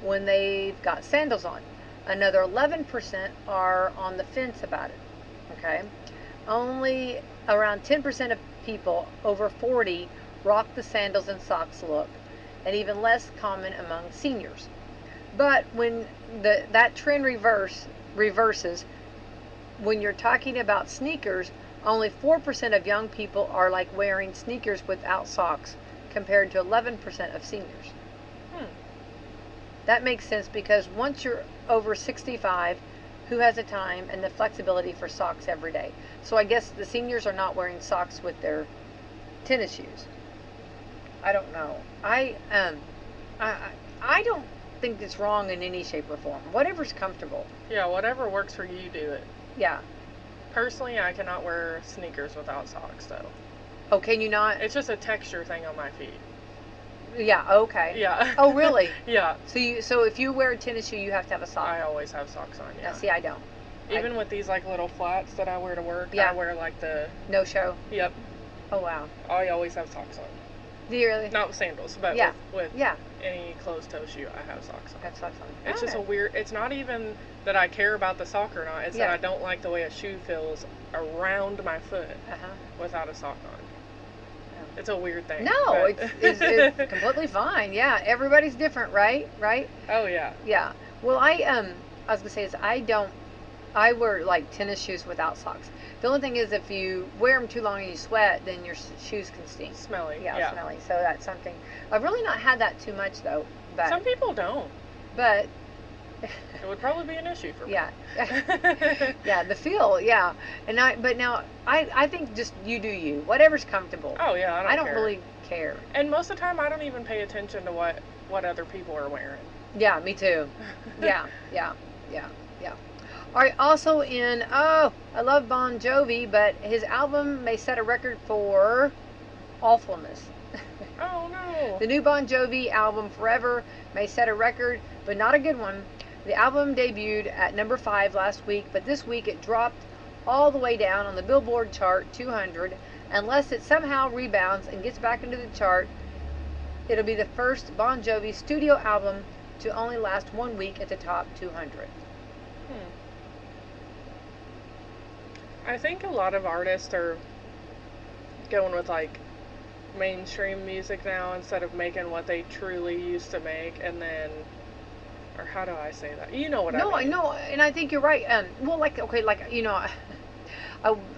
when they've got sandals on. Another 11% are on the fence about it. Okay, only around 10% of people over 40 rock the sandals and socks look, and even less common among seniors. But when that trend reverses, when you're talking about sneakers, only 4% of young people are like wearing sneakers without socks, compared to 11% of seniors. That makes sense because once you're over 65, who has the time and the flexibility for socks every day? So I guess the seniors are not wearing socks with their tennis shoes. I don't know. I don't think it's wrong in any shape or form. Whatever's comfortable. Yeah, whatever works for you, do it. Yeah. Personally, I cannot wear sneakers without socks, though. Oh, can you not? It's just a texture thing on my feet. Yeah, okay. Yeah. Oh, really? Yeah. So if you wear a tennis shoe, you have to have a sock. I always have socks on, yeah. See, I don't. Even with these like little flats that I wear to work, I wear like the... No show? Yep. Oh, wow. I always have socks on. Do you really? Not with sandals, but with any closed-toe shoe, I have socks on. Have socks on. It's just a weird... It's not even that I care about the sock or not. It's that I don't like the way a shoe feels around my foot without a sock on. It's a weird thing. No, it's completely fine. Yeah, everybody's different, right? Oh, yeah. Yeah. Well, I was going to say is I wear like tennis shoes without socks. The only thing is if you wear them too long and you sweat, then your shoes can stink. Smelly. Yeah, smelly. So that's something. I've really not had that too much though. But some people don't. But it would probably be an issue for me. Yeah. Yeah, the feel, yeah. But now I think just you do you. Whatever's comfortable. Oh yeah, I don't care. Really care. And most of the time I don't even pay attention to what other people are wearing. Yeah, me too. Yeah. All right, also I love Bon Jovi, but his album may set a record for awfulness. Oh no. The new Bon Jovi album Forever may set a record, but not a good one. The album debuted at number 5 last week, but this week it dropped all the way down on the Billboard Chart 200. Unless it somehow rebounds and gets back into the chart, it'll be the first Bon Jovi studio album to only last 1 week at the top 200. I think a lot of artists are going with like mainstream music now instead of making what they truly used to make, and then, or how do I say that? You know what I mean? No, I know, and I think you're right. Well, like, okay, like, you know,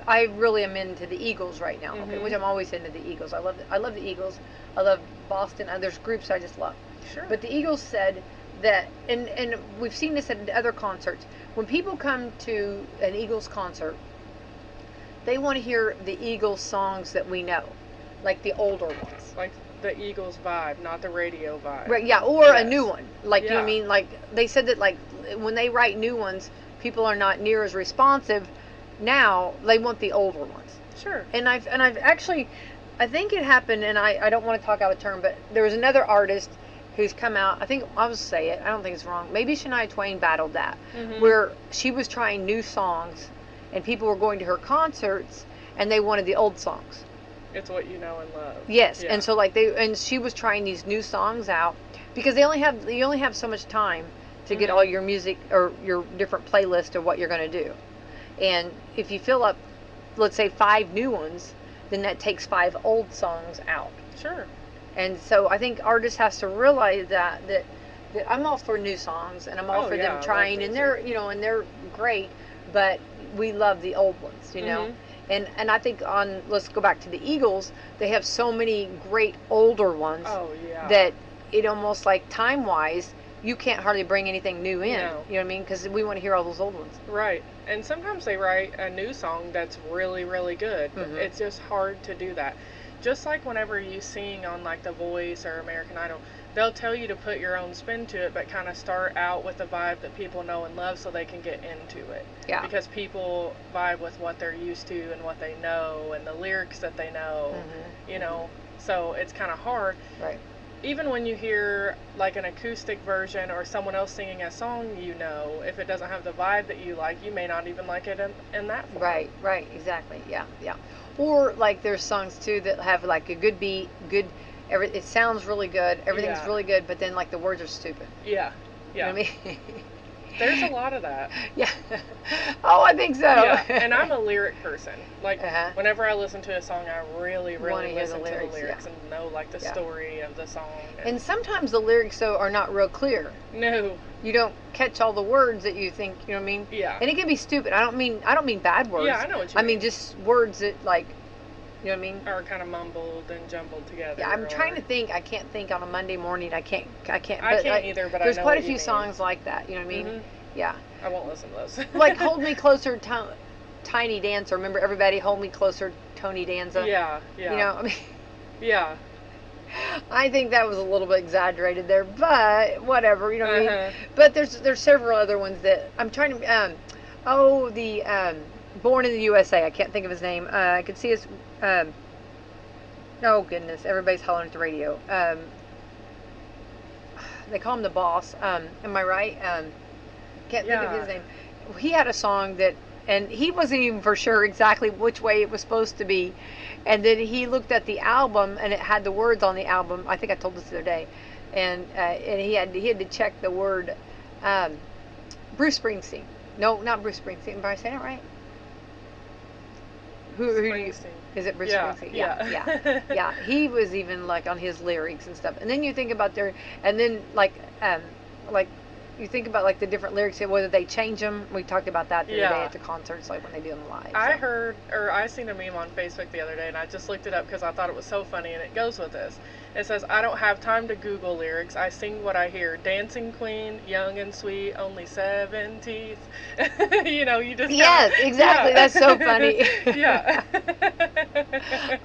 I really am into the Eagles right now, okay, which I'm always into the Eagles. I love the Eagles. I love Boston. There's groups I just love. Sure. But the Eagles said that, and we've seen this at other concerts. When people come to an Eagles concert, they want to hear the Eagles songs that we know, like the older ones. Like the Eagles vibe, not the radio vibe. Right, yeah, or a new one. Like, you know what I Yeah. mean? Like, they said that, like, when they write new ones, people are not near as responsive. Now, they want the older ones. Sure. And I've actually, I think it happened, and I don't want to talk out of turn, but there was another artist who's come out, I think, I'll just say it, I don't think it's wrong. Maybe Shania Twain battled that, where she was trying new songs, and people were going to her concerts, and they wanted the old songs. It's what you know and love. Yes, Yeah. and so like she was trying these new songs out, because you only have so much time to get all your music or your different playlist of what you're going to do. And if you fill up, let's say 5 new ones, then that takes 5 old songs out. Sure. And so I think artists has to realize that I'm all for new songs, and I'm all for yeah, I them love trying, and they're, you know, and they're great, but we love the old ones, you know. And I think let's go back to the Eagles, they have so many great older ones that it almost, like, time-wise, you can't hardly bring anything new in. No. You know what I mean? Because we want to hear all those old ones. Right. And sometimes they write a new song that's really, really good. It's just hard to do that. Just like whenever you sing on, like, The Voice or American Idol, they'll tell you to put your own spin to it, but kind of start out with a vibe that people know and love so they can get into it. Yeah. Because people vibe with what they're used to and what they know and the lyrics that they know, you know, so it's kind of hard. Right. Even when you hear, like, an acoustic version or someone else singing a song, you know, if it doesn't have the vibe that you like, you may not even like it in that form. Right, exactly, yeah. Or, like, there's songs, too, that have, like, a good beat, it sounds really good, everything's really good, but then, like, the words are stupid. Yeah. You know what I mean? There's a lot of that. Yeah. Oh, I think so. Yeah, and I'm a lyric person. Like, whenever I listen to a song, I really listen to the lyrics and know, like, the story of the song. And sometimes the lyrics, though, are not real clear. No. You don't catch all the words that you think, you know what I mean? Yeah. And it can be stupid. I don't mean bad words. Yeah, I know what you mean. I mean just words that, like, you know what I mean? Or kind of mumbled and jumbled together. Yeah, I'm trying to think. I can't think on a Monday morning. I can't. I can't either, but I know there's quite a what few you songs like that. You know what I mean? Yeah. I won't listen to those. Like Hold Me Closer, Tiny Dancer. Remember, everybody, Hold Me Closer, Tony Danza. Yeah. You know, I mean. Yeah. I think that was a little bit exaggerated there, but whatever. You know what I mean? But there's several other ones that I'm trying to. Born in the USA. I can't think of his name. I could see his. Oh goodness! Everybody's hollering at the radio. They call him the boss. Am I right? Can't think of his name. He had a song that, and he wasn't even for sure exactly which way it was supposed to be. And then he looked at the album, and it had the words on the album. I think I told this the other day, and he had to check the word. Bruce Springsteen. No, not Bruce Springsteen. Am I saying it right? Who do you? Is it Bruce Springsteen? Yeah. He was even, like, on his lyrics and stuff. And then you think about and then like you think about, like, the different lyrics and whether they change them. We talked about that the other day at the concerts, like when they do them live. I seen a meme on Facebook the other day, and I just looked it up because I thought it was so funny, and it goes with this. It says, I don't have time to Google lyrics. I sing what I hear. Dancing queen, young and sweet, only 7 teeth. You know, you just Yes, exactly. Yeah. That's so funny. Yeah.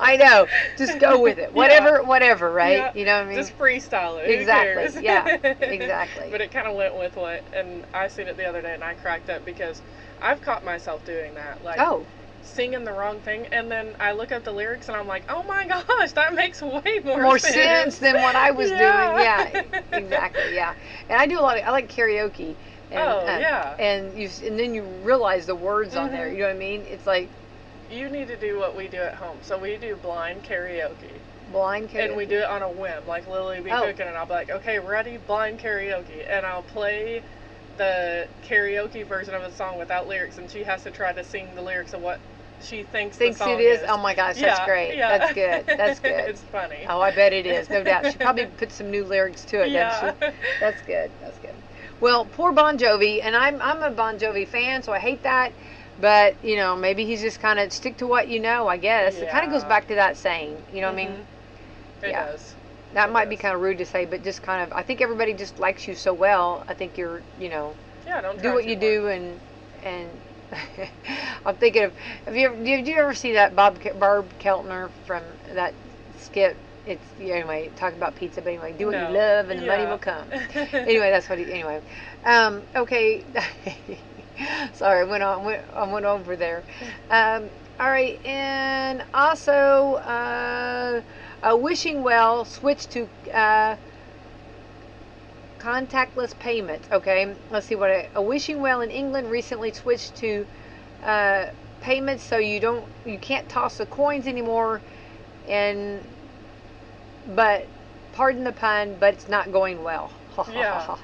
I know. Just go with it. Whatever, right? Yeah. You know what I mean? Just freestyle it. Exactly. Who cares? Yeah. Exactly. But it kind of went with what, and I seen it the other day, and I cracked up because I've caught myself doing that. Like, singing the wrong thing, and then I look up the lyrics and I'm like, oh my gosh, that makes way more sense than what I was doing. Yeah, exactly. Yeah, and I do I like karaoke. And, and then you realize the words on there. You know what I mean? It's like, you need to do what we do at home. So we do blind karaoke. Blind karaoke. And we do it on a whim. Like, Lily will be cooking, and I'll be like, okay, ready, blind karaoke, and I'll play the karaoke version of a song without lyrics, and she has to try to sing the lyrics of what she thinks Thinks the song it is? Oh my gosh, that's Yeah, great. yeah. That's good. That's good. It's funny. Oh, I bet it is, no doubt. She probably put some new lyrics to it, doesn't she? That's good. That's good. Well, poor Bon Jovi, and I'm a Bon Jovi fan, so I hate that. But you know, maybe he's just kind of stick to what you know. I guess it kind of goes Yeah. back to that saying. You know what I mean? It Yeah. does. That It might be does. kind of rude to say, but just kind of. I think everybody just likes you so well. I think you're, you know, Yeah, don't do try what too you hard. do, and I'm thinking of. Did you ever see that Barb Keltner from that skit? It's anyway talking about pizza, but anyway, do what No. you love and the money Yeah. will come. Anyway, that's what he. Anyway, okay. Sorry, I went over there. All right, and also Wishing Well switched to contactless payments. Okay, let's see what a Wishing Well in England recently switched to payments, so you can't toss the coins anymore, but pardon the pun, but it's not going well. Yeah.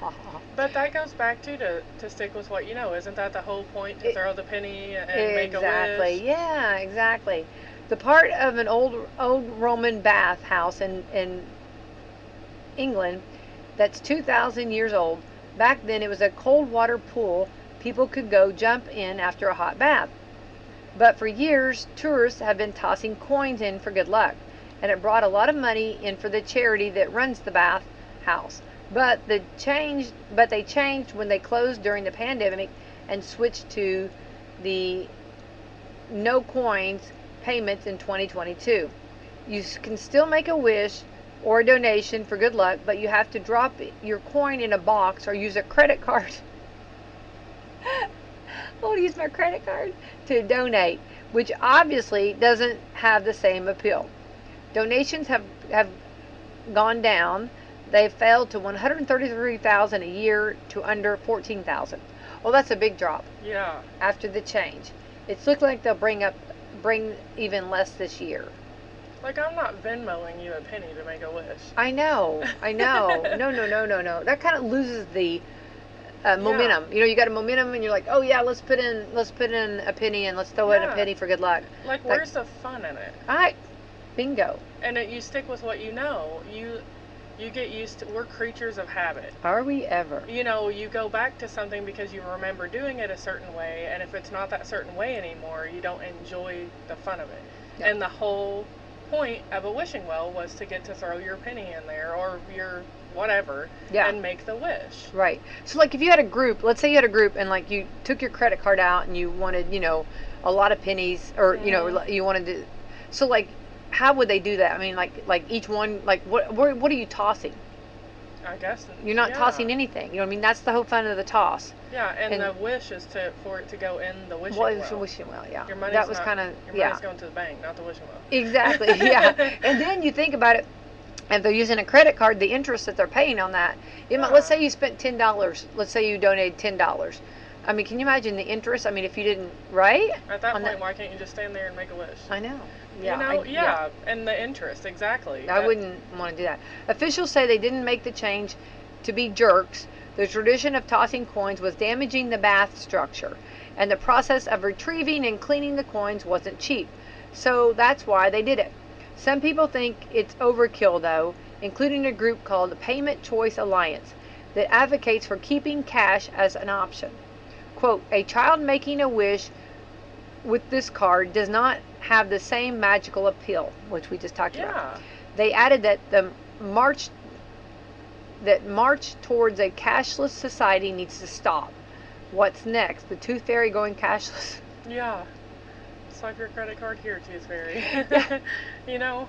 But that goes back to stick with what you know. Isn't that the whole point, to throw the penny and make a Exactly. wish? Yeah, exactly. The part of an old Roman bath house in England that's 2,000 years old. Back then, it was a cold water pool people could go jump in after a hot bath. But for years, tourists have been tossing coins in for good luck, and it brought a lot of money in for the charity that runs the bath house. But they changed when they closed during the pandemic and switched to the no coins payments in 2022. You can still make a wish or a donation for good luck, but you have to drop your coin in a box or use a credit card. I'll use my credit card to donate, which obviously doesn't have the same appeal. Donations have gone down. They fell to 133,000 a year to under 14,000. Well, that's a big drop. Yeah. After the change. It's looking like they'll bring even less this year. Like, I'm not Venmoing you a penny to make a wish. I know. No. That kind of loses the momentum. You know, you got a momentum, and you're like, oh yeah, let's put in a penny and let's throw in a penny for good luck. Like, where's the fun in it? Bingo. And you stick with what you know. You get used to. We're creatures of habit. Are we ever? You know, you go back to something because you remember doing it a certain way, and if it's not that certain way anymore, you don't enjoy the fun of it. Yeah. And the whole point of a wishing well was to get to throw your penny in there or your whatever and make the wish. Right. So like if you had a group, let's say you had a group and like you took your credit card out and you wanted, you know, a lot of pennies or, you know, you wanted to, so like how would they do that? I mean, like each one, like what are you tossing? I guess. You're not tossing anything. You know what I mean? That's the whole fun of the toss. Yeah, and the wish is for it to go in the wishing well. It's a wishing well, yeah. Your money's that was kind of, your money's going to the bank, not the wishing well. Exactly, yeah. And then you think about it, if they're using a credit card, the interest that they're paying on that, let's say you spent $10. Let's say you donated $10. I mean, can you imagine the interest? I mean, if you didn't, right? At that point, why can't you just stand there and make a wish? I know. Yeah, you know, and the interest, exactly. I wouldn't want to do that. Officials say they didn't make the change to be jerks. The tradition of tossing coins was damaging the bath structure, and the process of retrieving and cleaning the coins wasn't cheap. So that's why they did it. Some people think it's overkill, though, including a group called the Payment Choice Alliance that advocates for keeping cash as an option. Quote, a child making a wish with this card does not have the same magical appeal, which we just talked about. They added that the march towards a cashless society needs to stop. What's next? The Tooth Fairy going cashless? Yeah. Swipe your credit card here, Tooth Fairy. You know?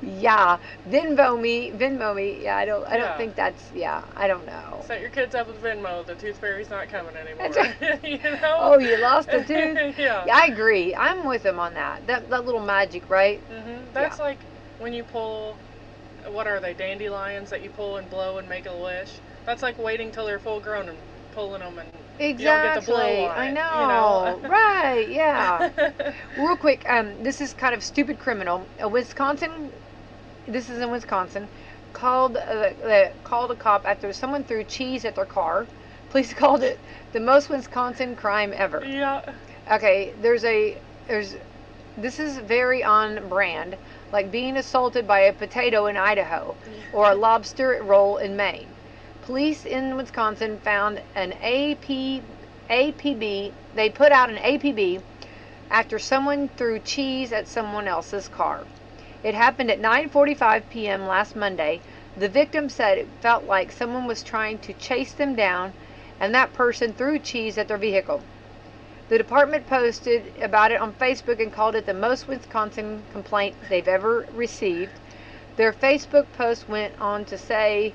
Yeah. Venmo me. Yeah, I don't think that's, I don't know. Set your kids up with Venmo. The Tooth Fairy's not coming anymore. Right. You know? Oh, you lost a tooth? Yeah. I agree. I'm with him on that. That little magic, right? That's like when you pull, what are they, dandelions that you pull and blow and make a wish? That's like waiting till they're full grown and pulling them and exactly. you don't get the blow on I it, know. you know? Right, yeah. Real quick, this is kind of stupid criminal. This is in Wisconsin, called a cop after someone threw cheese at their car. Police called it the most Wisconsin crime ever. Yeah. Okay, there's a this is very on brand, like being assaulted by a potato in Idaho or a lobster roll in Maine. Police in Wisconsin found an APB. They put out an APB after someone threw cheese at someone else's car. It happened at 9:45 p.m. last Monday. The victim said it felt like someone was trying to chase them down, and that person threw cheese at their vehicle. The department posted about it on Facebook and called it the most Wisconsin complaint they've ever received. Their Facebook post went on to say,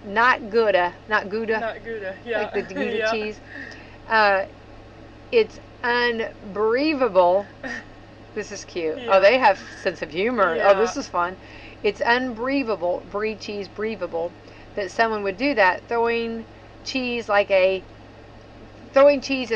not Gouda, yeah. like the Gouda yeah. cheese. It's unbelievable. This is cute. Yeah. Oh, they have sense of humor. Yeah. Oh, this is fun. It's unbelievable, brie cheese, breathable, that someone would do that. Throwing cheese is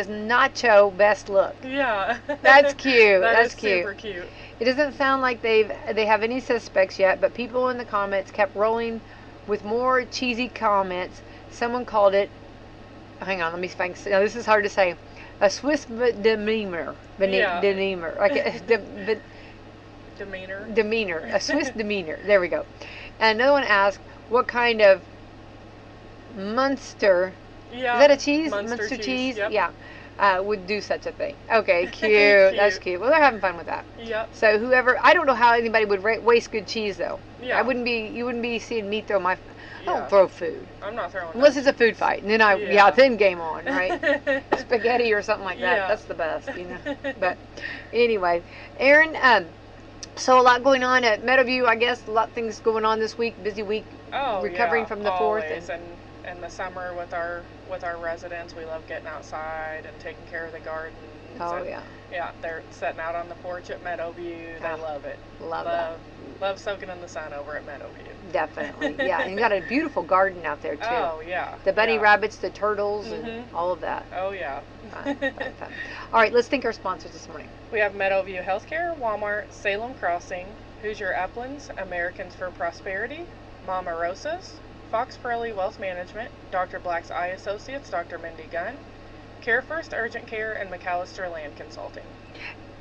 nacho best look. Yeah. That's cute. That's cute. super cute. It doesn't sound like they have any suspects yet, but people in the comments kept rolling with more cheesy comments. Someone called it, hang on, let me find, no, this is hard to say, a Swiss demeanor. Yeah. Demeanor. Like Demeanor. A Swiss demeanor. There we go. And another one asked, what kind of Munster, Yeah. is that a cheese? Munster cheese, yep. Yeah. Would do such a thing. Okay, cute. That's cute. Well, they're having fun with that. Yep. So whoever, I don't know how anybody would waste good cheese though. Yeah. You wouldn't be seeing me throw my, I Yeah. don't throw food. I'm not throwing Unless it's a food fight, and then then game on, right? right? Spaghetti or something like that. Yeah. That's the best, But anyway, Aaron, so a lot going on at Meadowview, I guess. A lot of things going on this week. Busy week. Oh, recovering from the fourth. Always. And in the summer with our residents, we love getting outside and taking care of the gardens. Oh, and, yeah. Yeah, they're sitting out on the porch at Meadowview. They love it. Love soaking in the sun over at Meadowview. Definitely, yeah. And you got a beautiful garden out there too. Oh yeah. The bunny yeah. rabbits, the turtles, and all of that. Oh yeah. Fun. All right, let's thank our sponsors this morning. We have Meadowview Healthcare, Walmart, Salem Crossing, Hoosier Uplands, Americans for Prosperity, Mama Rosa's, Fox Pirelli Wealth Management, Dr. Black's Eye Associates, Dr. Mindy Gunn, Care First Urgent Care, and McAllister Land Consulting.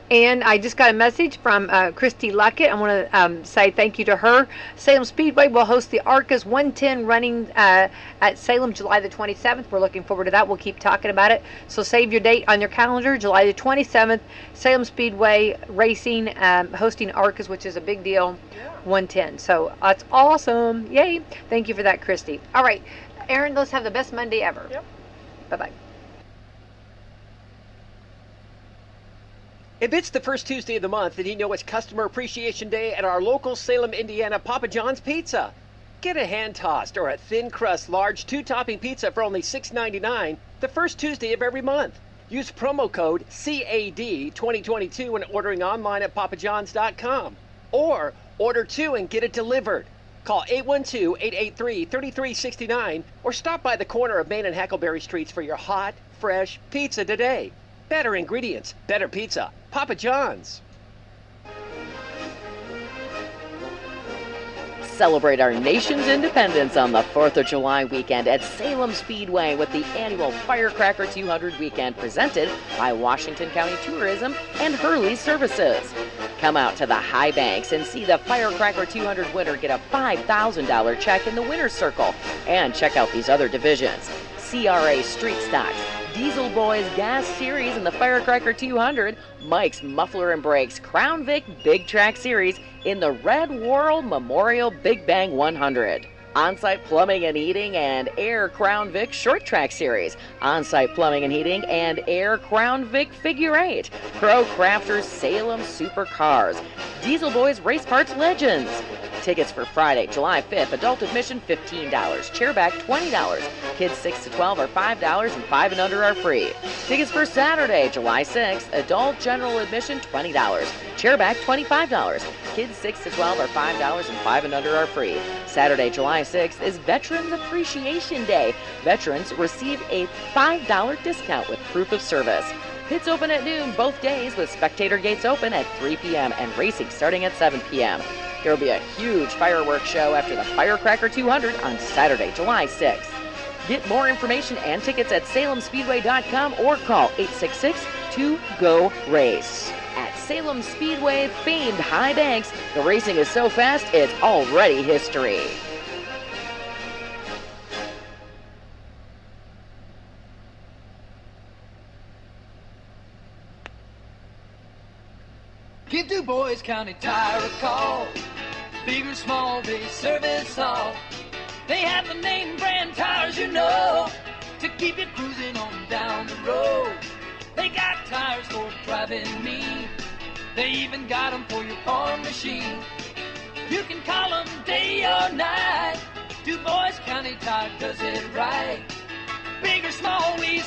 And I just got a message from Christy Luckett. I want to say thank you to her. Salem Speedway will host the ARCA's 110 running at Salem July the 27th. We're looking forward to that. We'll keep talking about it. So save your date on your calendar. July the 27th, Salem Speedway Racing hosting ARCA's, which is a big deal. Yeah. 110. So that's awesome. Yay. Thank you for that, Christy. All right, Aaron, let's have the best Monday ever. Yep. Bye-bye. If it's the first Tuesday of the month, then you know it's Customer Appreciation Day at our local Salem, Indiana Papa John's Pizza. Get a hand-tossed or a thin-crust large 2-topping pizza for only $6.99 the first Tuesday of every month. Use promo code CAD2022 when ordering online at papajohns.com. Or order 2 and get it delivered. Call 812-883-3369 or stop by the corner of Main and Hackleberry Streets for your hot, fresh pizza today. Better ingredients, better pizza. Papa John's. Celebrate our nation's independence on the 4th of July weekend at Salem Speedway with the annual Firecracker 200 weekend presented by Washington County Tourism and Hurley's Services. Come out to the High Banks and see the Firecracker 200 winner get a $5,000 check in the winner's circle. And check out these other divisions: CRA Street Stocks, Diesel Boys Gas Series in the Firecracker 200, Mike's Muffler and Brakes Crown Vic Big Track Series in the Red World Memorial Big Bang 100. On-site plumbing and heating and Air Crown Vic Short Track Series. On-site plumbing and heating and Air Crown Vic Figure 8. Pro Crafters Salem Supercars. Diesel Boys Race Parts Legends. Tickets for Friday, July 5th, adult admission $15, chairback $20. Kids 6 to 12 are $5 and 5 and under are free. Tickets for Saturday, July 6th, adult general admission $20, chairback $25. Kids 6 to 12 are $5 and 5 and under are free. Saturday, July 6th is Veterans Appreciation Day. Veterans receive a $5 discount with proof of service. Pits open at noon both days with spectator gates open at 3 p.m. and racing starting at 7 p.m. There will be a huge fireworks show after the Firecracker 200 on Saturday, July 6th. Get more information and tickets at salemspeedway.com or call 866-2-GO-RACE. Salem Speedway famed high banks, the racing is so fast it's already history. Give Du Bois County Tire a call. Big or small, they service all. They have the name brand tires, you know, to keep you cruising on down the road. They got tires for driving me. They even got them for your farm machine. You can call them day or night. Du Bois County Tire does it right. Big or small, we